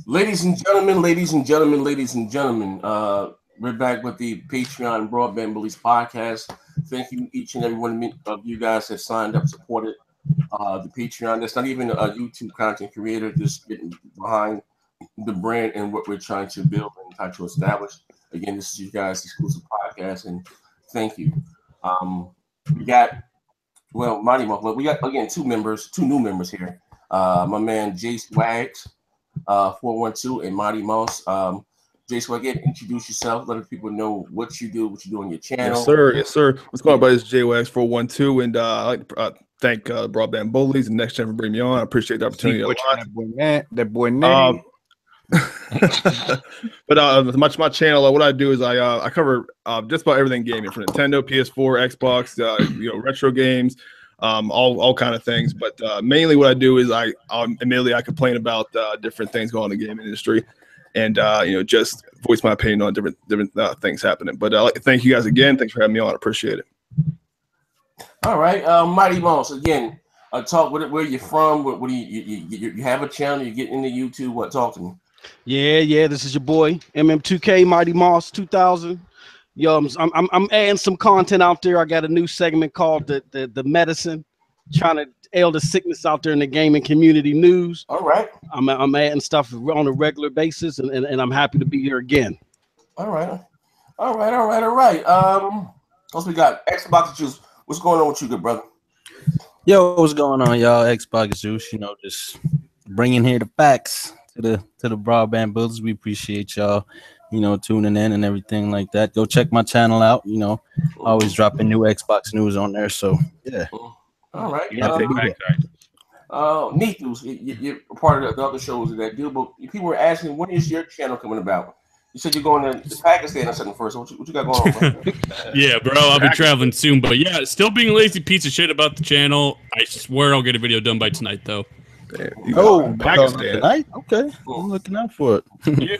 Ladies and gentlemen, ladies and gentlemen, ladies and gentlemen, we're back with the Patreon Broadband Bullies podcast. Thank you, each and every one of you guys have signed up, supported the Patreon. That's not even a YouTube content creator, just getting behind the brand and what we're trying to build and try to establish. Again, this is you guys' exclusive podcast, and thank you. We got, well, Mighty Mouse, but we got, again, two new members here. My man, J-Swags. 412 and Mighty Mouse. Jay Swag, introduce yourself. Let the people know what you do on your channel. Yes, sir. Yes, sir. What's going on, buddy? It's J-Wags 412, and I like to thank Broadband Bullies and Next Gen for bringing me on. I appreciate the opportunity. That boy name. But my channel, what I do is I cover just about everything gaming, from Nintendo, PS4, Xbox, retro games. All kind of things, but mainly what I do is I complain about different things going on in the gaming industry, and just voice my opinion on different things happening. But I'd like to thank you guys again. Thanks for having me on. I appreciate it. All right, Mighty Mouse, again, talk where you're from. What do you have a channel? You get into YouTube? What? Talk to me. Yeah. This is your boy MM2K Mighty Moss 2000. Yo, I'm adding some content out there. I got a new segment called the medicine, trying to ail the sickness out there in the gaming community news. All right. I'm adding stuff on a regular basis, and I'm happy to be here again. All right. Plus we got Xbox Juice. What's going on with you, good brother? Yo, what's going on, y'all? Xbox Juice. Just bringing here the facts to the Broadband Bullies. We appreciate y'all. Tuning in and everything like that. Go check my channel out. Always dropping new Xbox news on there. So yeah. All right. Neat News. You're part of the other shows that do, but people were asking, when is your channel coming about? You said you're going to Pakistan or something first. What you got going on, bro? Yeah, bro. I'll be traveling soon, but yeah, still being a lazy piece of shit about the channel. I swear I'll get a video done by tonight, though. Pakistan tonight? Okay, I'm looking out for it. Yeah.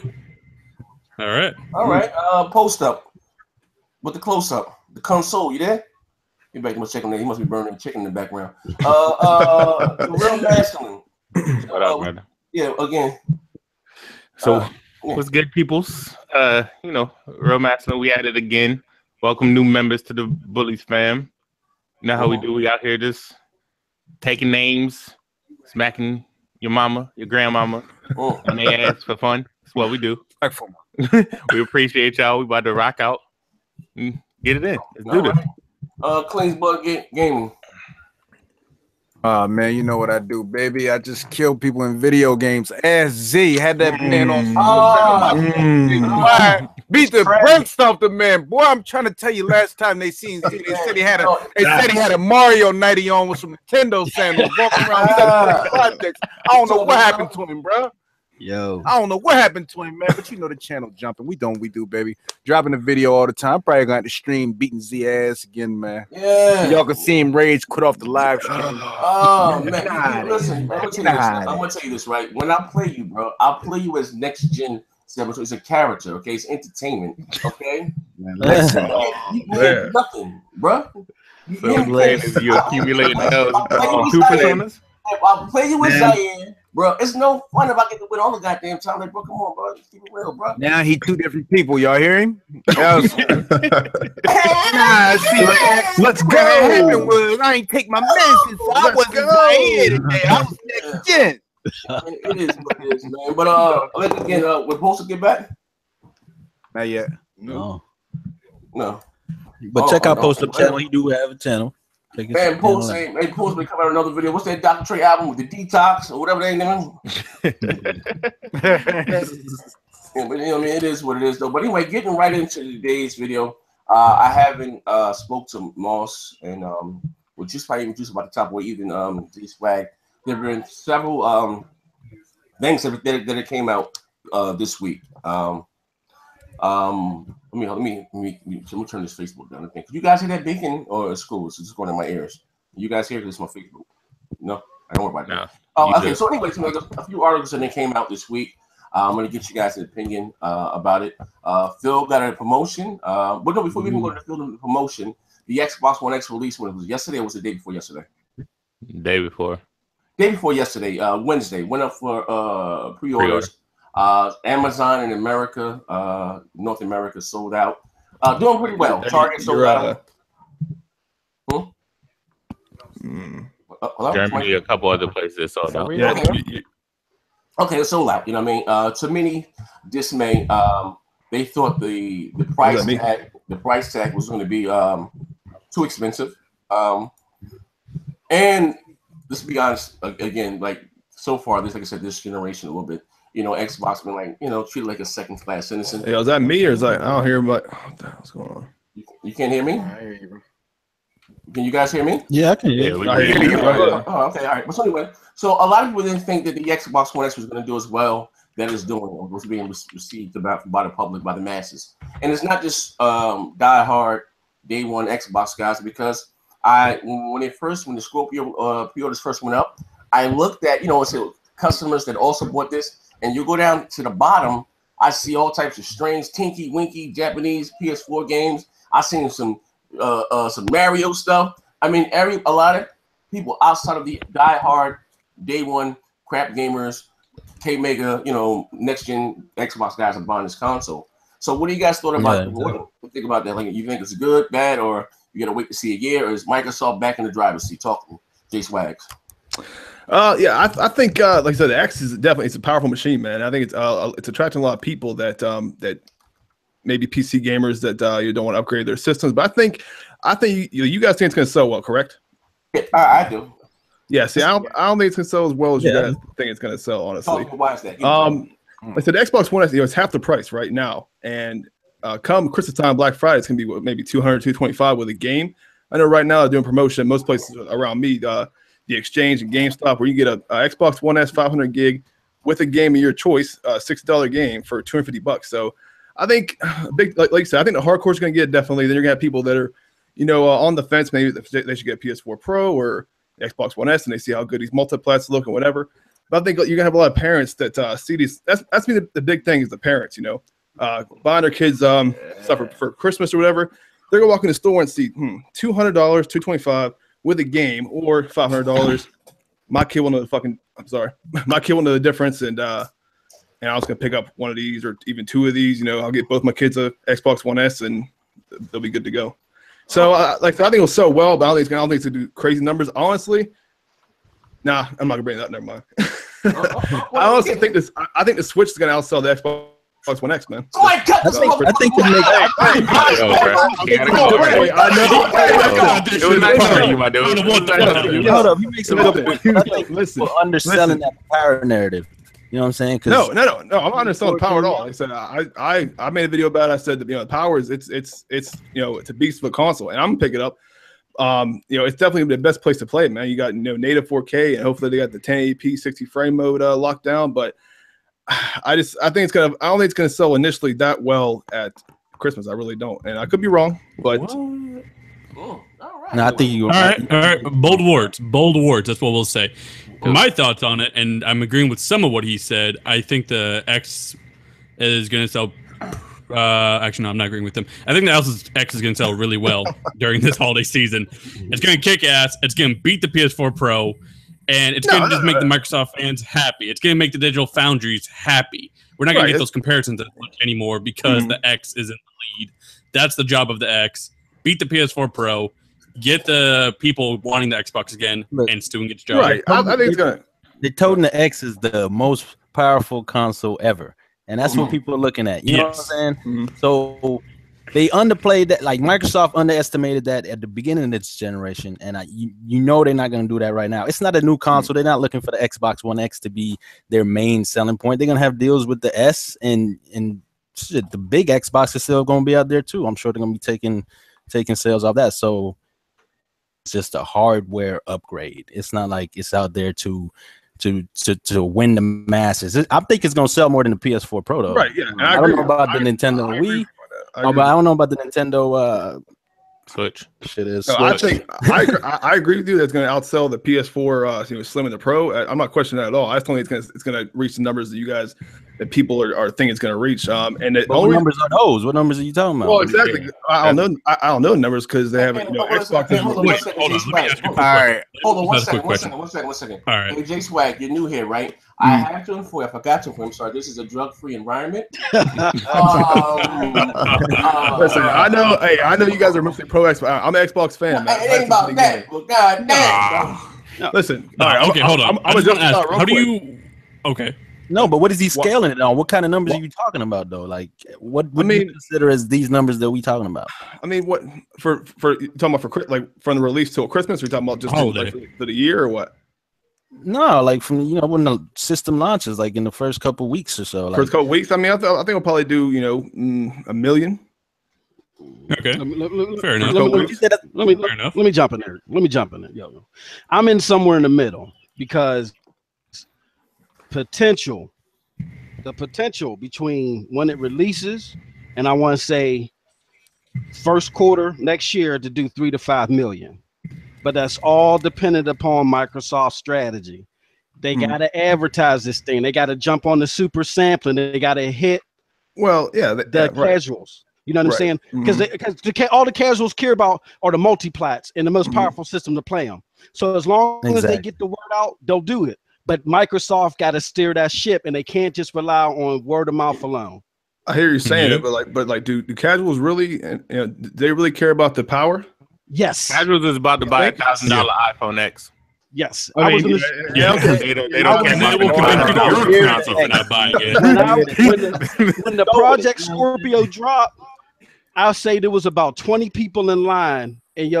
All right. Post up with the close up. The console, you there? You back must check on that. He must be burning chicken in the background. The real masculine. What up, brother? Yeah, again. So what's good, peoples? Real masculine. We at it again. Welcome new members to the Bullies fam. You know how we do. We out here just taking names, smacking your mama, your grandmama, and they ass for fun. That's what we do. We appreciate y'all. We about to rock out. Get it in. Let's do this. Clean's Bug Gaming. Man, you know what I do, baby. I just kill people in video games. Ask Z. Had that man on. Beat the brakes off the man. Boy, I'm trying to tell you, last time they seen Z, they said he had a Mario nighty on with some Nintendo sandals walking around projects. I don't know what happened to him, bro. Yo, I don't know what happened to him, man, but the channel jumping. We do, baby. Dropping a video all the time. Probably going to stream beating Z ass again, man. Yeah. Y'all can see him rage quit off the live stream. Oh, man. Listen, I'm going to tell you this, right? When I play you, bro, I'll play you as Next Gen 7. So it's a character, okay? It's entertainment, okay? Listen, you get nothing, bro. You accumulating those 2 personas? I'll play you with Zaire, bro. It's no fun if I get to win all the goddamn time. Like, bro, come on, bro. Let's keep it real, bro. Now he 2 different people. Y'all hear him? Let's go. What happened was I ain't take my medicine, so I wasn't Zaire today. I was Next Gen. It is what it is, man. But again, we're supposed to get back. Not yet. No. But check out Post Up channel. He do have a channel. Man, Post been coming out another video. What's that Dr. Trey album with the Detox or whatever they name? But it is what it is, though. But anyway, getting right into today's video, I haven't spoke to Moss and just probably even just about the top or even D Swag. There have been several things that came out this week. Let me turn this Facebook down. Can you guys hear that beacon or it's cool? It's just going in my ears. You guys hear this? My Facebook. No, I don't worry about that. Oh, okay. So anyway, a few articles that came out this week. I'm gonna get you guys an opinion about it. Phil got a promotion. But no, before we even go to the promotion, the Xbox One X release, when it was yesterday, or was the day before yesterday? Day before yesterday, Wednesday, went up for pre-orders. Amazon in America, North America sold out. Doing pretty well. Target sold out. Germany, a couple other places sold out. Okay, it's sold out. You know what I mean? To many dismay, they thought the price tag was going to be too expensive. And let's be honest, again, like so far, like I said, this generation a little bit, Xbox been like, treated like a second-class citizen. Hey, is that me or is that I don't hear what the hell's going on? You can't hear me? I hear you. Can you guys hear me? Yeah, I can hear you. I hear you. Oh, okay, all right. But so anyway, so a lot of people didn't think that the Xbox One X was going to do as well that it's doing, or was being received by the public, by the masses. And it's not just die-hard day one Xbox guys, because when the Scorpio pre-orders first went up, I looked at it's customers that also bought this, and you go down to the bottom, I see all types of strange, tinky winky Japanese PS4 games. I seen some Mario stuff. I mean, a lot of people outside of the die-hard day one crap gamers, K-Mega, next gen Xbox guys are buying this console. So what do you guys thought about it? What do you think about that? Like, you think it's good, bad, or you gotta wait to see a year, or is Microsoft back in the driver's seat? Talk to me, J Swags. Yeah, I think like I said, the X is definitely it's a powerful machine, man. I think it's attracting a lot of people that maybe PC gamers that you don't want to upgrade their systems. But I think you guys think it's gonna sell well, correct? Yeah, I do. Yeah, see, I don't think it's gonna sell as well as you guys think it's gonna sell, honestly. Why is that? I said the Xbox One X, it's half the price right now, and come Christmas time, Black Friday, it's gonna be maybe $200, $225 with a game. I know right now they're doing promotion most places around me, the Exchange and GameStop, where you get a Xbox One S 500 gig with a game of your choice, $60 game for $250. So I think like you said, I think the hardcore is gonna get it definitely. Then you're gonna have people that are on the fence, maybe they should get PS4 Pro or Xbox One S, and they see how good these multiplats look and whatever. But I think you're gonna have a lot of parents that see these. That's me. The big thing is the parents, buying their kids stuff for Christmas or whatever. They're gonna walk in the store and see $200, $225 with a game, or $500. My kid will know my kid will know the difference, and I was gonna pick up one of these or even two of these. I'll get both my kids a Xbox One S, and they'll be good to go. So I think it'll sell well, but I don't think it's gonna do crazy numbers. Honestly, nah, I'm not gonna bring that up. Never mind. I honestly think this. I think the Switch is gonna outsell the Xbox One X, man. Oh my God! I think it makes. Hold up, you make some good points. Listen, underselling that power narrative. You know what I'm saying? No, I'm not underselling power at all. Like I said, I made a video about it. I said that the power is it's a beast of a console, and I'm gonna pick it up. It's definitely the best place to play it, man. You got native 4K, and hopefully they got the 1080p 60 frame mode locked down. But I don't think it's gonna sell initially that well at Christmas. I really don't, and I could be wrong, but. No, I think you. All right. Bold words. That's what we'll say. My thoughts on it, and I'm agreeing with some of what he said. I think the X is going to sell. Actually, no, I'm not agreeing with him. I think the X is going to sell really well during this holiday season. It's going to kick ass. It's going to beat the PS4 Pro, and it's going to just make the Microsoft fans happy. It's going to make the digital foundries happy. We're not going to get those comparisons anymore because the X is in the lead. That's the job of the X. Beat the PS4 Pro. Get the people wanting the Xbox again, and it's doing its job. Right. I think it's gonna. They're toting the X is the most powerful console ever, and that's what people are looking at. You know what I'm saying? Mm-hmm. So they underplayed that. Like Microsoft underestimated that at the beginning of this generation, and they're not going to do that right now. It's not a new console. They're not looking for the Xbox One X to be their main selling point. They're going to have deals with the S, and shit, the big Xbox is still going to be out there too. I'm sure they're going to be taking sales off that. So it's just a hardware upgrade. It's not like it's out there to win the masses. I think it's gonna sell more than the PS4 Pro though. Right? Yeah. I don't know about the Nintendo Wii, but I don't know about the Nintendo Switch. Shit is. No, Switch. I agree with you. That's gonna outsell the PS4 Slim and the Pro. I'm not questioning that at all. I just don't think it's gonna reach the numbers that you guys that people are thinking it's going to reach. And the what numbers are those? What numbers are you talking about? Well, exactly. I don't know numbers because they haven't. Xbox. All right. Hold on one second. All right. Hey, J Swag, you're new here, right? I have to inform. I forgot to inform. I'm sorry. This is a drug-free environment. Listen, I know. Hey, I know you guys are mostly pro Xbox. I'm an Xbox fan. Man. It ain't about that. Well, God damn. Listen. All right. Okay, hold on. I'm just ask. How do you? Okay. No, but what is he scaling it on? What kind of numbers are you talking about, though? Like, what do you consider as these numbers that we talking about? I mean, what for talking about for like from the release till Christmas? We're talking about just like, for the year or what? No, like from when the system launches, like in the first couple of weeks or so. Like, first couple of weeks. I mean, I think we'll probably do $1 million. Okay, fair enough. Let me jump in there. Yo, I'm in somewhere in the middle because the potential between when it releases and I want to say first quarter next year to do 3 to 5 million, but that's all dependent upon Microsoft's strategy. They got to advertise this thing. They got to jump on the super sampling. They got to hit the casuals. You know what I'm saying? Because all the casuals care about are the multiplats and the most powerful system to play them. So as long as they get the word out, they'll do it. But Microsoft got to steer that ship, and they can't just rely on word of mouth alone. I hear you saying it, but do casuals really? Do they really care about the power? Yes. Casuals is about to buy a $1,000 iPhone X. Yes. They don't care when the Project Scorpio dropped, I'll say there was about 20 people in line, and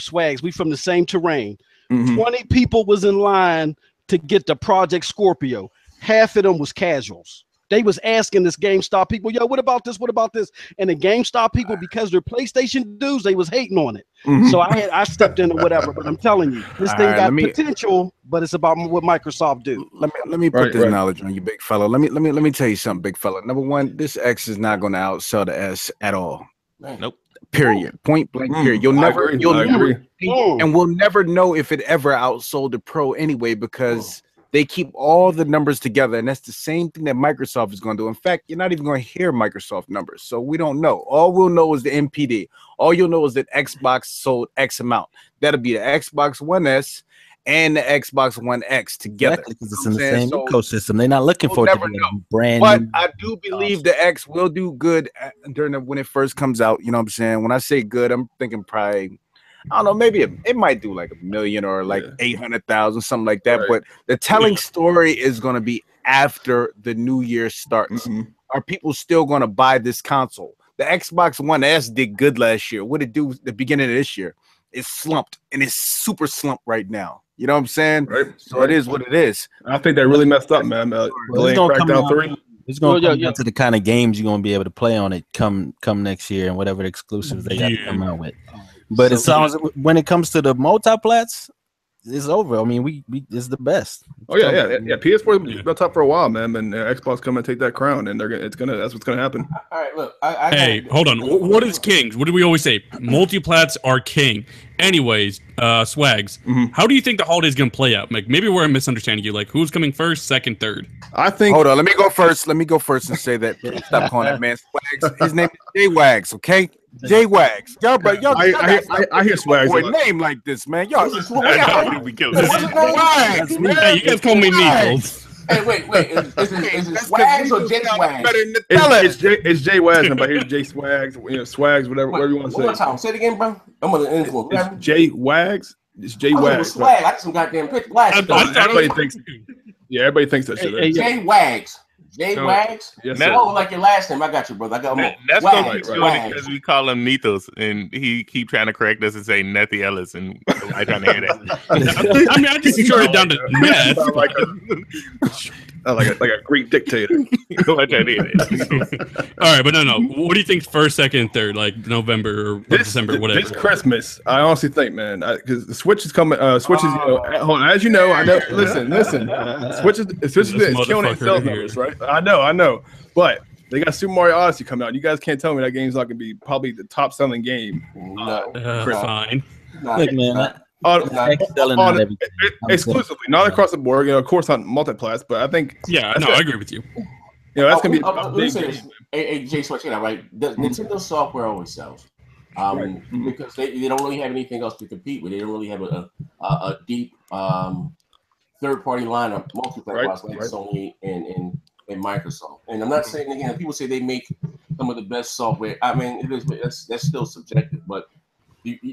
Swags, we from the same terrain. 20 people was in line to get the Project Scorpio. Half of them was casuals. They was asking this GameStop people, what about this? What about this? And the GameStop people, because they're PlayStation dudes, they was hating on it. So I stepped in or whatever. But I'm telling you, this thing got potential, but it's about what Microsoft do. Let me put this knowledge on you, big fella. Let me tell you something, big fella. Number one, this X is not going to outsell the S at all. Nope. Period. Point blank. Period. You'll never, and we'll never know if it ever outsold the Pro anyway, because they keep all the numbers together, and that's the same thing that Microsoft is going to do. In fact, you're not even going to hear Microsoft numbers, so we don't know. All we'll know is the MPD. All you'll know is that Xbox sold X amount. That'll be the Xbox One S and the Xbox One X together. Exactly, because it's in the same ecosystem. They're not looking for it to be brand new. But I do believe the X will do good when it first comes out. You know what I'm saying? When I say good, I'm thinking probably, I don't know, maybe it might do like 1 million or like 800,000, something like that. But the telling story is going to be after the new year starts. Are people still going to buy this console? The Xbox One S did good last year. What did it do the beginning of this year? It slumped, and it's super slumped right now. You know what I'm saying? So it is what it is. I think they really messed up, man. Delaying Crackdown 3. It's going to come down to the kind of games you're going to be able to play on it come next year and whatever the exclusives they got to come out with. But it sounds when it comes to the multiplats, it's over. I mean, it's the best. PS4 has been top for a while, man, and Xbox come and take that crown, and that's what's gonna happen. All right, look. Hold on. What is king? What do we always say? Multiplats are king. Anyways, Swags, how do you think the holiday is gonna play out? Like, maybe we're misunderstanding you. Like, who's coming first, second, third? I think. Hold on. Let me go first and say that. Stop calling that man Swags. His name is J Wags. Okay. J Wags, y'all, bro, y'all. I hear Swags. Boy, name like this, man. Y'all, we kill this. Hey, you guys call me Needles. Hey, wait. Is it Swags or J Swags? It's J Wags, but here's J Swags. Swags, whatever you want to say. One more time. Say it again, bro. I'm gonna influence. It's J Wags. It's J Wags. Swag. I got some goddamn pitch blast. Everybody thinks. Yeah, everybody thinks that shit. J Wags. J Wags? Yes, like your last name. I got you, brother. I got more. That's right. Because we call him Nethos, and he keep trying to correct us and say Nethy Ellis, and I trying to hear that. I mean, I just shorted it down to Neth. like a Greek dictator. All right, but no. What do you think first, second, and third, like November or December, whatever? This Christmas, I honestly think, man, because the Switch is coming. Switch is, as you know, I know. Listen. Switch is killing its sales numbers, right? I know, but they got Super Mario Odyssey coming out. You guys can't tell me that game's not gonna be probably the top selling game. Fine. Look, man. Exclusively, not across the board. Of course, not multiplats, but I think. Yeah, no, I agree with you. You know, that's gonna be. Let me say this. Hey, Jay, so check it out, right? The Nintendo software always sells. Because they don't really have anything else to compete with. They don't really have a deep third-party lineup, multiplayer-wise, like Sony and Microsoft. And I'm not saying, again, people say they make some of the best software. I mean, that's still subjective, but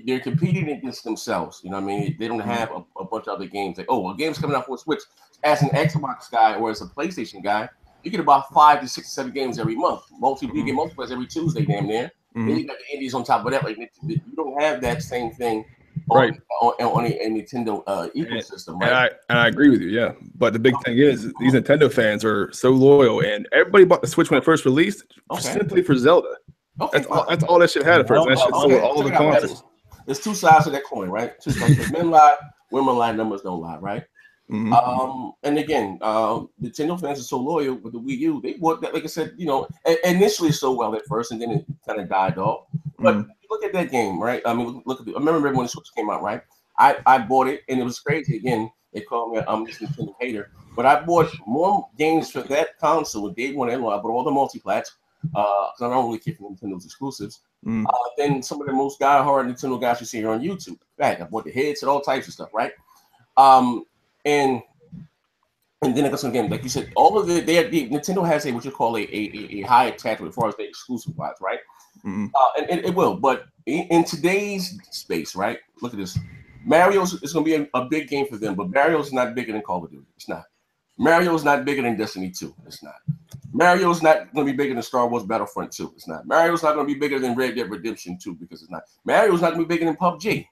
they're competing against themselves. You know what I mean? They don't have a bunch of other games. Like, oh, a game's coming out for Switch. As an Xbox guy or as a PlayStation guy, you get about 5 to 6 to 7 games every month. You get multiplayer every Tuesday, damn near. Then you got the indies on top of that. Like, you don't have that same thing on a Nintendo ecosystem, right? And I agree with you, yeah. But the big thing is, these Nintendo fans are so loyal, and everybody bought the Switch when it first released simply for Zelda. That's all that shit had at first. That shit sold all the consoles. There's two sides of that coin, right? Two sides. Men lie, women lie, numbers don't lie, right? And again, Nintendo fans are so loyal with the Wii U. They worked that, like I said, you know, initially so well at first, and then it kind of died off. But look at that game, right? I mean, look at I remember when the Switch came out, right? I bought it, and it was crazy. Again, they called me this Nintendo hater, but I bought more games for that console day one and I bought all the multiplats. Because I don't really care for Nintendo's exclusives. Then some of the most diehard Nintendo guys you see here on YouTube. Right, I bought the heads and all types of stuff, right? And then it goes again, like you said, all of Nintendo has what you call a high attachment as far as the exclusive wise, right? And it will, but in today's space, right? Look at this. Mario's is going to be a big game for them, but Mario's not bigger than Call of Duty. It's not. Mario's not bigger than Destiny 2. It's not. Mario's not going to be bigger than Star Wars Battlefront 2. It's not. Mario's not going to be bigger than Red Dead Redemption 2 because it's not. Mario's not going to be bigger than PUBG.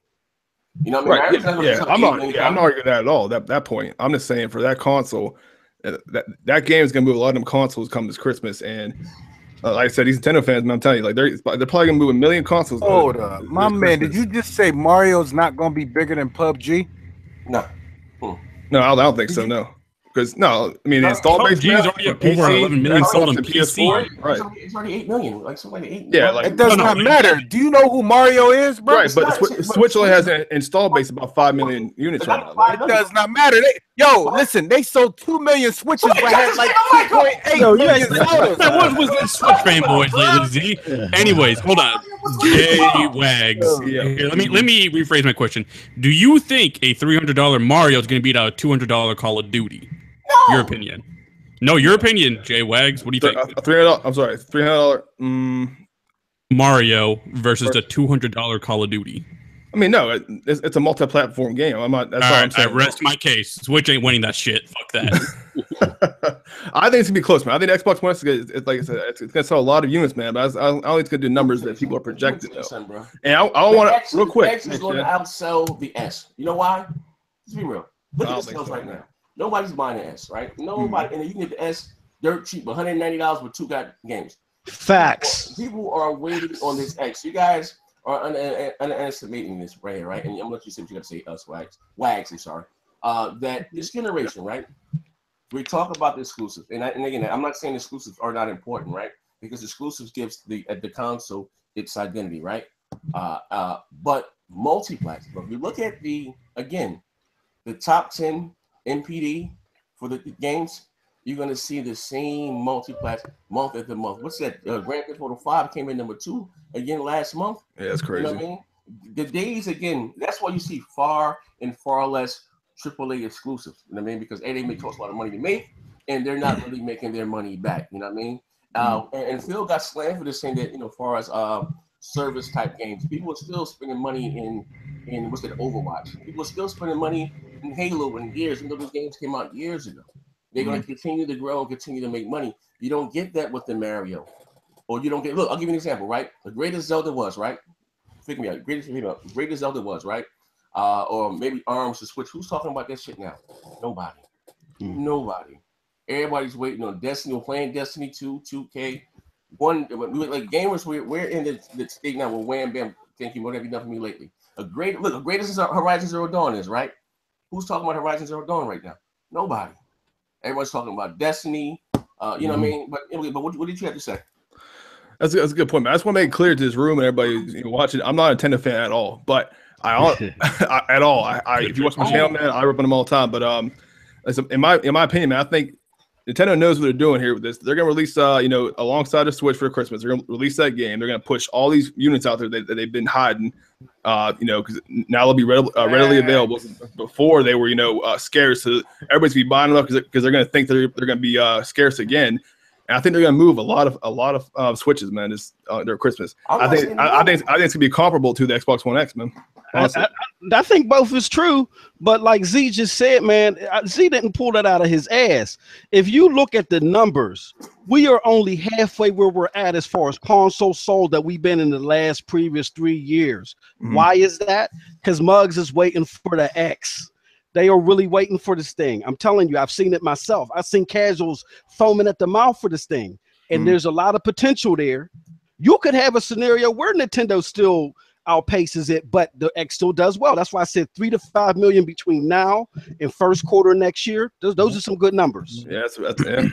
You know what I mean? I'm not arguing that at all. That point, I'm just saying for that console, that game is going to move a lot of them consoles come this Christmas. And like I said, these Nintendo fans, man, I'm telling you, like they're probably going to move 1 million consoles. Hold up, my man, did you just say Mario's not going to be bigger than PUBG? No. No, I don't think so. No. Because no, I mean the install base is already over 11 million sold on PC. Right. It's already 8 million, like something like 8 million. Yeah, like it does not matter. Do you know who Mario is, bro? Right, but the Switch only has an install base about 5 million units right now. It does not matter. Listen, they sold 2 million Switches, but had like 2.8 million sellers. What was this Switch fanboys lately, Z? Anyways, hold on. Jay Wags. Here, let me rephrase my question. Do you think a $300 Mario is going to beat out a $200 Call of Duty? No. Your opinion. No, your opinion, Jay Wags. What do you think? $300. I'm sorry, $300. Mario versus the $200 Call of Duty. I mean, no, it's a multi-platform game. I'm not. That's all I'm saying. I rest my case. Switch ain't winning that shit. Fuck that. I think it's gonna be close, man. I think Xbox One is like I said, it's gonna sell a lot of units, man. But I don't think it's gonna do numbers that people are projecting. Bro. And I don't want to real quick. The X is going to outsell the S. You know why? Let's be real. Look at the sales right now. Nobody's buying the S, right? Nobody, and you can get the S dirt cheap, $190 with 2 games. Facts. People are waiting on this X. You guys are underestimating this right here, right? And I'm gonna let you say what you gotta say, us, Wags, I'm sorry. That this generation, right? We talk about the exclusive, and again, I'm not saying exclusives are not important, right? Because exclusives gives the console its identity, right? But multiplex. But if we look at the top 10 NPD for the games, you're gonna see the same multiplex month after month. What's that? Grand Theft Auto 5 came in number 2 again last month. Yeah, that's crazy. You know what I mean? The days again. That's why you see far and far less AAA exclusives. You know what I mean? Because they may cost a lot of money to make, and they're not really making their money back. You know what I mean? And Phil got slammed for this saying that as far as service type games, people are still spending money in what's that, Overwatch. People are still spending money in Halo and Gears, even though those games came out years ago. They're going to continue to grow and continue to make money. You don't get that with the Mario, or you don't get. Look, I'll give you an example. Right, the greatest Zelda was right. Figure me out. Greatest Zelda was right, or maybe ARMS to Switch. Who's talking about that shit now? Nobody. Nobody. Everybody's waiting on Destiny. We're playing Destiny 2, 2K. Like gamers, we're in the state now where Wham Bam thinking what have you done for me lately? The greatest Horizon Zero Dawn is, right? Who's talking about Horizon Zero Dawn right now? Nobody. Everyone's talking about Destiny. You know what I mean? But what did you have to say? That's a good point, man. I just want to make it clear to this room and everybody watching. I'm not a Nintendo fan at all, but at all. If you watch my channel, man, I rip on them all the time. But in my opinion, man, I think Nintendo knows what they're doing here with this. They're going to release, alongside the Switch for Christmas. They're going to release that game. They're going to push all these units out there that they've been hiding. Because now they'll be readily available. Before they were, scarce. So everybody's be buying them up because they're going to think they're going to be scarce again. And I think they're going to move a lot of Switches, man. Their Christmas. I think it's going to be comparable to the Xbox One X, man. I think both is true, but like Z just said, man, Z didn't pull that out of his ass. If you look at the numbers, we are only halfway where we're at as far as consoles sold that we've been in the previous 3 years. Why is that? Because Muggs is waiting for the X. They are really waiting for this thing. I'm telling you, I've seen it myself. I've seen casuals foaming at the mouth for this thing, and there's a lot of potential there. You could have a scenario where Nintendo still outpaces it, but the X still does well. That's why I said 3 to 5 million between now and first quarter next year. Those are some good numbers. Yeah,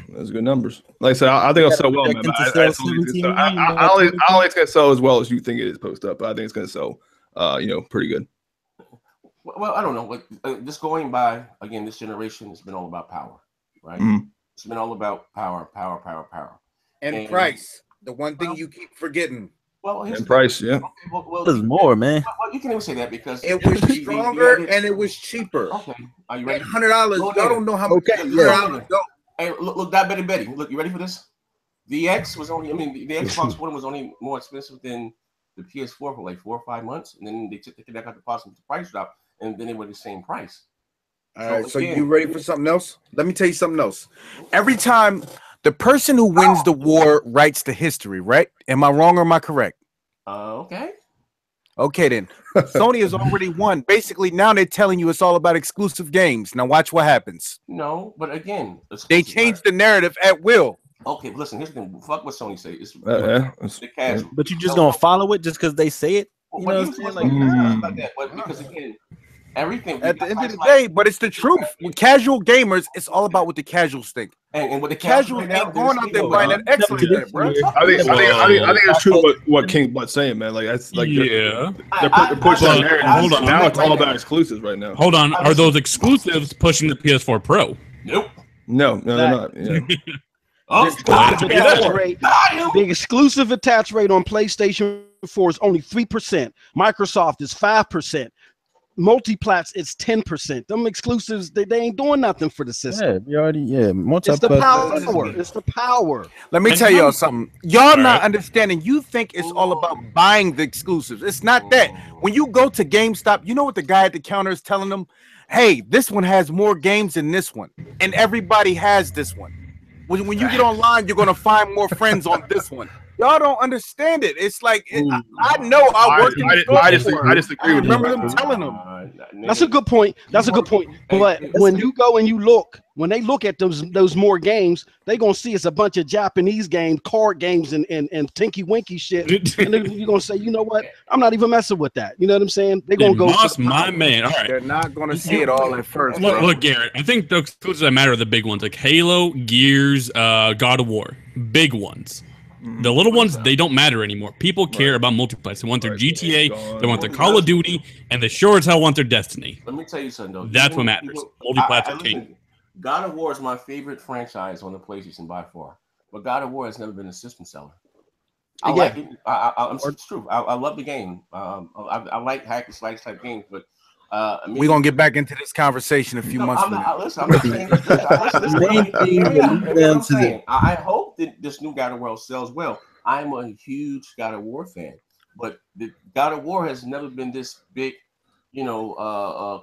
those good numbers. Like I said, I think it'll sell well, man. I don't think it's gonna sell as well as you think it is post up. But I think it's gonna sell, pretty good. Well, I don't know. Like just going by again, this generation has been all about power, right? It's been all about power, and price. The one thing you keep forgetting. Well, and price, yeah. Well, there's more, man. Well, you can even say that because it was stronger and it was cheaper. Okay, are you ready? $100. Y'all don't know how much. Okay, yeah. Hey, look, that Betty. Look, you ready for this? The X was only. I mean, the Xbox One was only more expensive than the PS4 for like 4 or 5 months, and then they took the connect out the possible price drop, and then they were the same price. All right, so you ready for something else? Let me tell you something else. Every time the person who wins the war writes the history, right? Am I wrong or am I correct? Okay. Okay, then. Sony has already won. Basically, now they're telling you it's all about exclusive games. Now watch what happens. No, but again, they changed the narrative at will. Okay, listen, here's the thing. Fuck what Sony say. It's the casual. But you just gonna follow it just because they say it? You know what I'm saying? But because again, everything at the end of the day, but it's the truth. With casual gamers, it's all about what the casuals think. And what the casuals ain't going out there buying that X like that, bro. I think it's true what King Blood's saying, man. Like that's like they're pushing that narrative. Hold on, now it's all about exclusives right now. Hold on, are those exclusives pushing the PS4 Pro? Nope. No, they're not. Yeah. The exclusive attach rate on PlayStation 4 is only 3%. Microsoft is 5%. Multiplats it's 10%. Them exclusives, they ain't doing nothing for the system. It's the power. It's the power. Let me tell y'all something. Y'all not understanding. You think it's all about buying the exclusives. It's not that. When you go to GameStop, you know what the guy at the counter is telling them? Hey, this one has more games than this one, and everybody has this one. When you get online, you're gonna find more friends on this one. Y'all don't understand it. It's like I know I work in the store. I disagree with you. I remember them telling them. That's a good point. That's a good point. But when you go and you look, when they look at those more games, they gonna see it's a bunch of Japanese games, card games, and tinky winky shit. And you're gonna say, you know what? I'm not even messing with that. You know what I'm saying? They're gonna go. My man. All right. They're not gonna see it all at first. Look, Garrett. I think the exclusives that matter are the big ones, like Halo, Gears, God of War, big ones. The little ones, they don't matter anymore. People care about multiplayer. They want their GTA, they want their Call of Duty, and they sure as hell want their Destiny. Let me tell you something, though. That's what matters. Multiplayer. God of War is my favorite franchise on the PlayStation by far. But God of War has never been a system seller. I like it. It's true. I love the game. I like hack and slash type games, but we're gonna get back into this conversation a few months from now. I hope that this new God of War sells well. I'm a huge God of War fan, but the God of War has never been this big,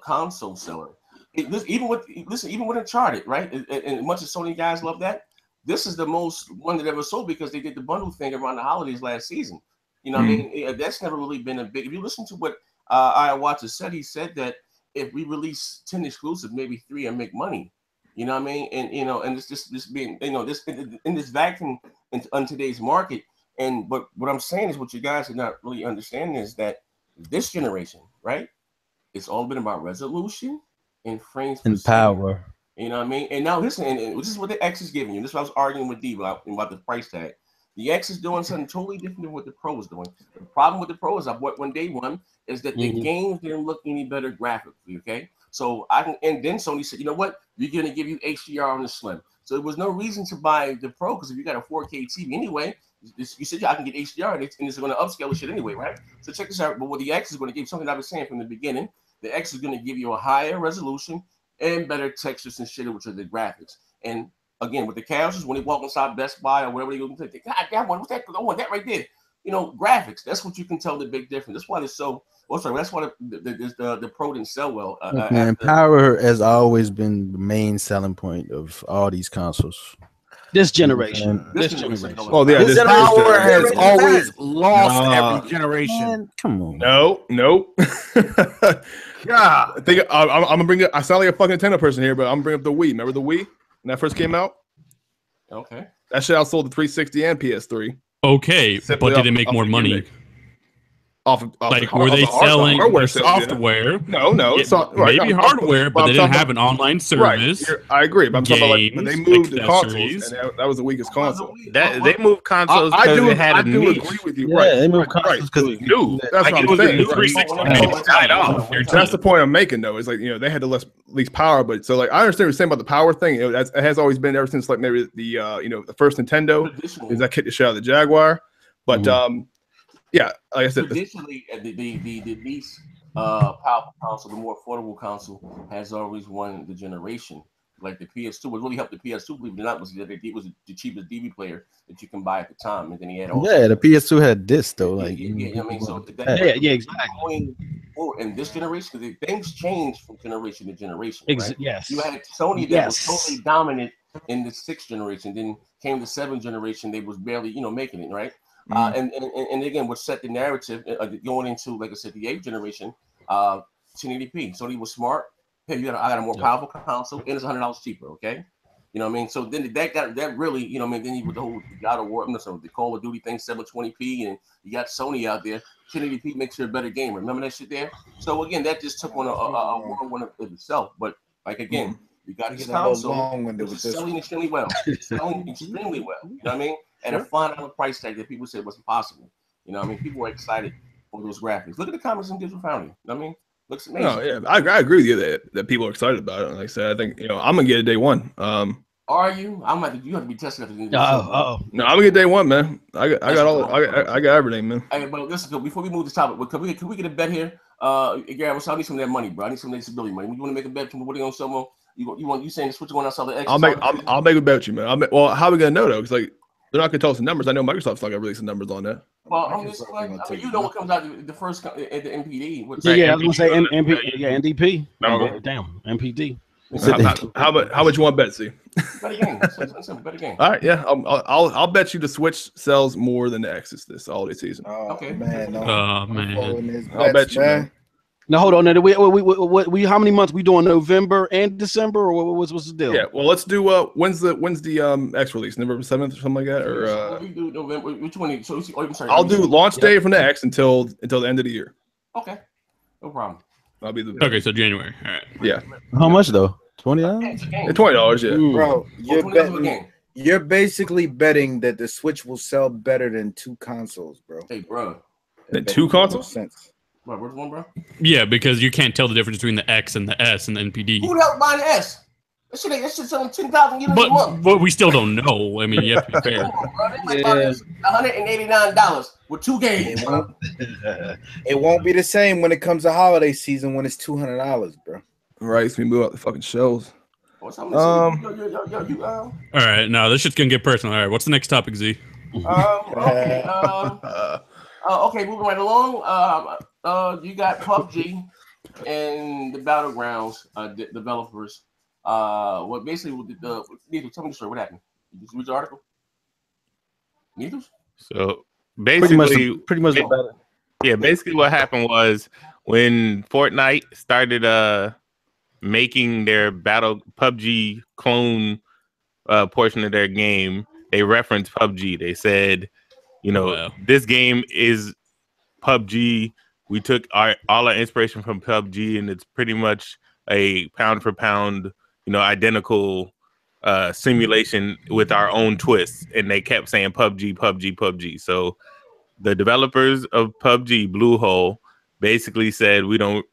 console seller. Even with Uncharted, right? And much as Sony guys love that, this is the most one that ever sold because they did the bundle thing around the holidays last season. I mean, that's never really been a big. If you listen to what Watcher said, he said that if we release 10 exclusives, maybe 3 and make money. You know what I mean? And and it's just being this in this vacuum on today's market. And but what I'm saying is what you guys are not really understanding is that this generation, right? It's all been about resolution and frames and power. You know what I mean? And now listen, and this is what the X is giving you. This is what I was arguing with D about the price tag. The X is doing something totally different than what the Pro is doing. The problem with the Pro is I bought one day one is that the games didn't look any better graphically. Okay, so and then Sony said, you know what? We're gonna give you HDR on the Slim. So there was no reason to buy the Pro because if you got a 4K TV anyway, you said I can get HDR and it's going to upscale the shit anyway, right? So check this out. But what the X is going to give, something I was saying from the beginning, the X is going to give you a higher resolution and better textures and shit, which are the graphics. And again, with the casuals, when they walk inside Best Buy or wherever they go, they think, God, that one, what's that? I want that right there. You know, graphics. That's what you can tell the big difference. That's why it's so. Oh, sorry. That's why the Pro didn't sell well. Man, power has always been the main selling point of all these consoles. This generation. This generation. Oh yeah, this power has always lost every generation. Man, come on. No. Yeah, I think I'm gonna bring it. I sound like a fucking Nintendo person here, but I'm gonna bring up the Wii. Remember the Wii when that first came out? Okay. That shit outsold the 360 and PS3. Okay, but did it make more money? Like, were they selling software? No. Maybe hardware, but they didn't have an online service. Right. I agree, but I'm talking about like when they moved the consoles, and that was the weakest console. They moved consoles because it had a niche. Agree with you. Yeah, right. they moved consoles because it knew. That's like, what it I'm was saying. a new 360 died off. That's the point I'm making, though. It's like, you know, they had the least power, but so like I understand what you're saying about the power thing. You know, it has always been ever since like maybe the the first Nintendo is that kicked the shit out of the Jaguar, but yeah, like I said, traditionally the least powerful console, the more affordable console, has always won the generation. Like the PS2, what really helped the PS2, believe it or not, was that it was the cheapest DVD player that you can buy at the time, and then he had all. Yeah, the PS2 had disc though, like I mean, so exactly. In this generation, because things change from generation to generation. Right? Yes, you had Sony that was totally dominant in the 6th generation. Then came the 7th generation, they was barely making it right. And again, what set the narrative going into, like I said, the 8th generation, 1080p. Sony was smart. Hey, I got a more powerful console, and it's $100 cheaper. Okay, you know what I mean. So then that really, I mean, then you with the whole God of War, the Call of Duty thing, 720p, and you got Sony out there. 1080p makes you a better gamer. Remember that shit there. So again, that just took on a whirlwind of itself. But like again, you got to get a console. It's selling extremely well. Selling extremely well. You know what I mean? At a $5 price tag that people said was impossible. You know what I mean? People were excited for those graphics. Look at the comments in Digital Foundry. You know what I mean? Looks amazing. No, yeah, I agree with you that people are excited about it. Like I said, I think I'm gonna get it day one. Are you? You have to be tested. No, I'm gonna get day one, man. I got everything, man. Hey, but listen, before we move this topic, can we get a bet here? Gary, I need some of that money, bro. I need some of that disability money. You want to make a bet? What are you gonna sell more? You saying the Switch going outside the X? I'll make a bet with you, man. Well, how are we gonna know though? Because like they're not gonna tell us the numbers. I know Microsoft's not gonna release the numbers on that. Well, I mean, you know what comes out the first at the NPD. I was gonna say NDP. Damn, NPD. How much you want to bet, see? Bet a game. All right, yeah, I'll bet you the Switch sells more than the X this holiday season. Okay, man. I'll bet you, man. Now hold on. Now, we how many months we doing? November and December, or what's the deal? Yeah, well, let's do. When's the X release? November 7th or something like that, or we do November. Which one? So I'm sorry. I'll do launch day from the X until the end of the year. Okay, no problem. I'll be the okay. So January. All right. Yeah. How much though? $20. $20. Yeah. Bro, you're basically betting that the Switch will sell better than 2 consoles, bro. Hey, bro. Than 2 consoles? Where's one, bro? Yeah, because you can't tell the difference between the X and the S and the NPD. Who the hell buying the S? That shit selling 10,000 units a month. But we still don't know. I mean, you have to be fair. They might buy $189 with 2 games. It won't be the same when it comes to holiday season when it's $200, bro. Right, so we move out the fucking shelves. All right, now this shit's gonna get personal. All right, what's the next topic, Z? Okay. Okay, moving right along. You got PUBG and the Battlegrounds developers. What basically tell me the story. What happened? Did you read the article? Needles? So basically, pretty much better. Yeah, basically what happened was when Fortnite started making their PUBG clone portion of their game, they referenced PUBG. They said, this game is PUBG. We took all our inspiration from PUBG, and it's pretty much a pound for pound, identical simulation with our own twists. And they kept saying PUBG, PUBG, PUBG. So the developers of PUBG, Bluehole, basically said, we don't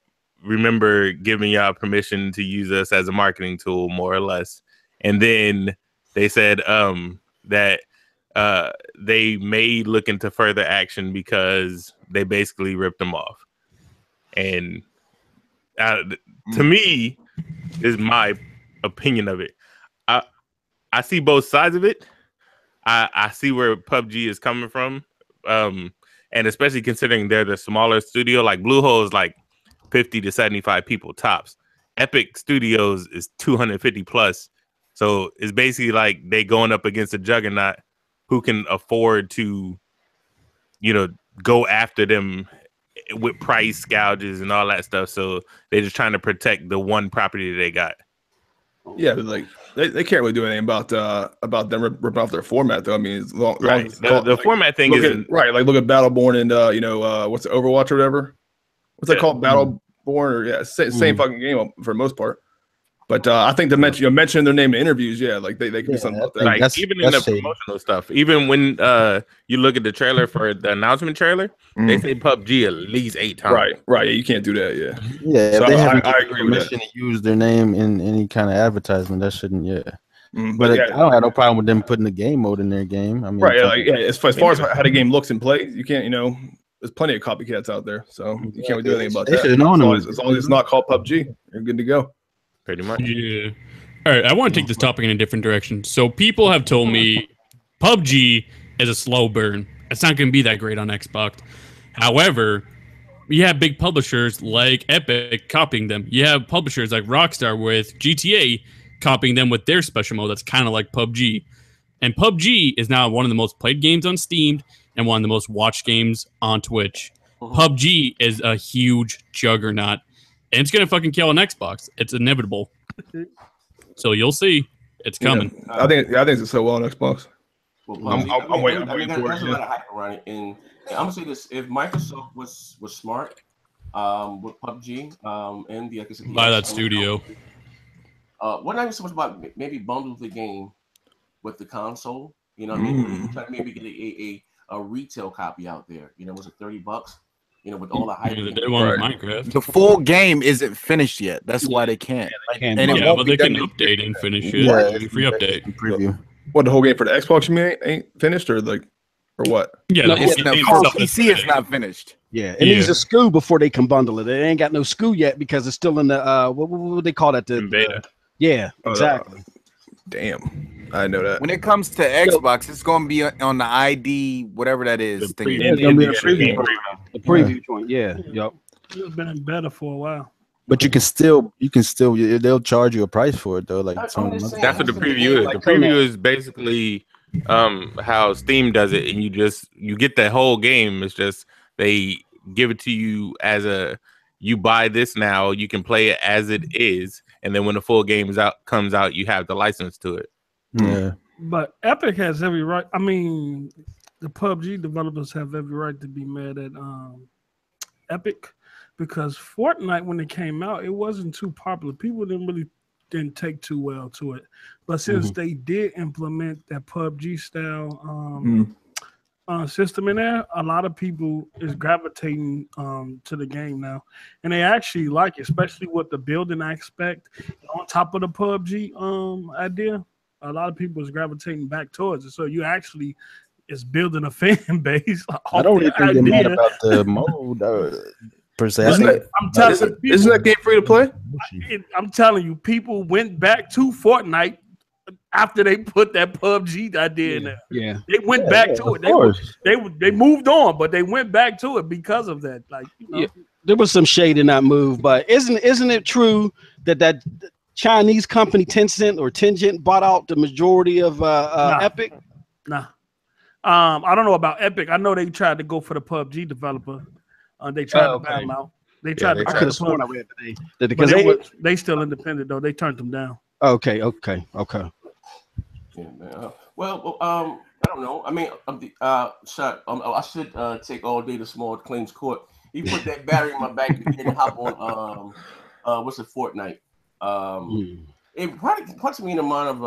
remember giving y'all permission to use us as a marketing tool, more or less. And then they said that they may look into further action because they basically ripped them off. And to me, is my opinion of it. I see both sides of it. I see where PUBG is coming from, and especially considering they're the smaller studio. Like Bluehole is like 50 to 75 people tops. Epic Studios is 250 plus. So it's basically like they going up against a juggernaut who can afford to, go after them with price gouges and all that stuff. So they're just trying to protect the one property that they got. Yeah, like they can't really do anything about them ripping off their format though. I mean, it's long, right. The format thing is right. Like look at Battleborn and what's it, Overwatch or whatever. What's that called? Battleborn or same fucking game for the most part. But I think to mention their name in interviews, like they can do something about that. Like even in the promotional stuff, even when you look at the trailer for the announcement trailer, they say PUBG at least 8 times. Right. Yeah, you can't do that. Yeah. So they I agree with that. To use their name in any kind of advertisement, that shouldn't. But I don't have no problem with them putting the game mode in their game. I mean, as far as how the game looks and plays, you can't. There's plenty of copycats out there, so you can't really do anything about that. As long as it's not called PUBG, you're good to go. Pretty much. Yeah. All right. I want to take this topic in a different direction. So people have told me PUBG is a slow burn. It's not going to be that great on Xbox. However, you have big publishers like Epic copying them. You have publishers like Rockstar with GTA copying them with their special mode that's kind of like PUBG. And PUBG is now one of the most played games on Steam and one of the most watched games on Twitch. PUBG is a huge juggernaut. And it's gonna fucking kill an Xbox. It's inevitable. So you'll see. It's coming. Yeah. I think it's so well on Xbox. Well, I'm waiting. There's a lot of hype around it, and I'm gonna say this: if Microsoft was smart with PUBG and the buy that studio. What I was supposed about maybe bundle the game with the console. Maybe try to maybe get a retail copy out there. Was it $30? With all the hype. They want Minecraft. The full game isn't finished yet. That's why they can't. But they can update and finish it. Yeah, free update. Preview. What, the whole game for the Xbox ain't finished or what? Yeah, for PC it's not finished. Yeah, it needs a SKU before they can bundle it. It ain't got no SKU yet because it's still in the what would they call that? The beta. Yeah, exactly. Damn. I know that. When it comes to Xbox, it's going to be on the ID, whatever that is. It's going to be a preview. The preview joint, Yep. It's been in beta for a while. But you can still, they'll charge you a price for it though. Like that's what the preview is. The preview is basically how Steam does it, and you get the whole game. It's just they give it to you as you buy this now, you can play it as it is, and then when the full game comes out, you have the license to it. Yeah. But Epic has every right. I mean, the PUBG developers have every right to be mad at Epic because Fortnite, when it came out, it wasn't too popular. People didn't take too well to it. But since they did implement that PUBG style system in there, a lot of people is gravitating to the game now, and they actually like it, especially with the building aspect on top of the PUBG idea. A lot of people is gravitating back towards it. So you actually is building a fan base. I don't really think they're mad about the mode per se. Isn't that game free to play? I'm telling you, people went back to Fortnite after they put that PUBG idea in there. Yeah, they went back to it. They moved on, but they went back to it because of that. Like, there was some shade in that move, but isn't it true that Chinese company Tencent bought out the majority of Epic? Nah. I don't know about Epic. I know they tried to go for the PUBG developer. They tried to buy them out. They tried to. I could have sworn I read that because they still independent though. They turned them down. Okay. Yeah, man. Well, I don't know. I mean, I should take all day to small claims court. He put that battery in my back and hop on what's it, Fortnite. It probably puts me in the mind of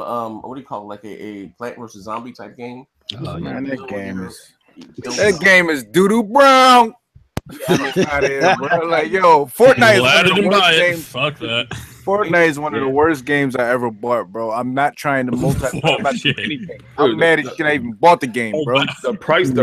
what do you call it, like a Plant vs. Zombie type game. Man, that game is doo-doo brown. Yeah, I mean, bro. Like, yo, Fortnite is one of the worst games. Fuck that. Fortnite is one of the worst games I ever bought, bro. I'm not trying to I'm not doing anything. I'm mad at you. I even bought the game, bro. The price I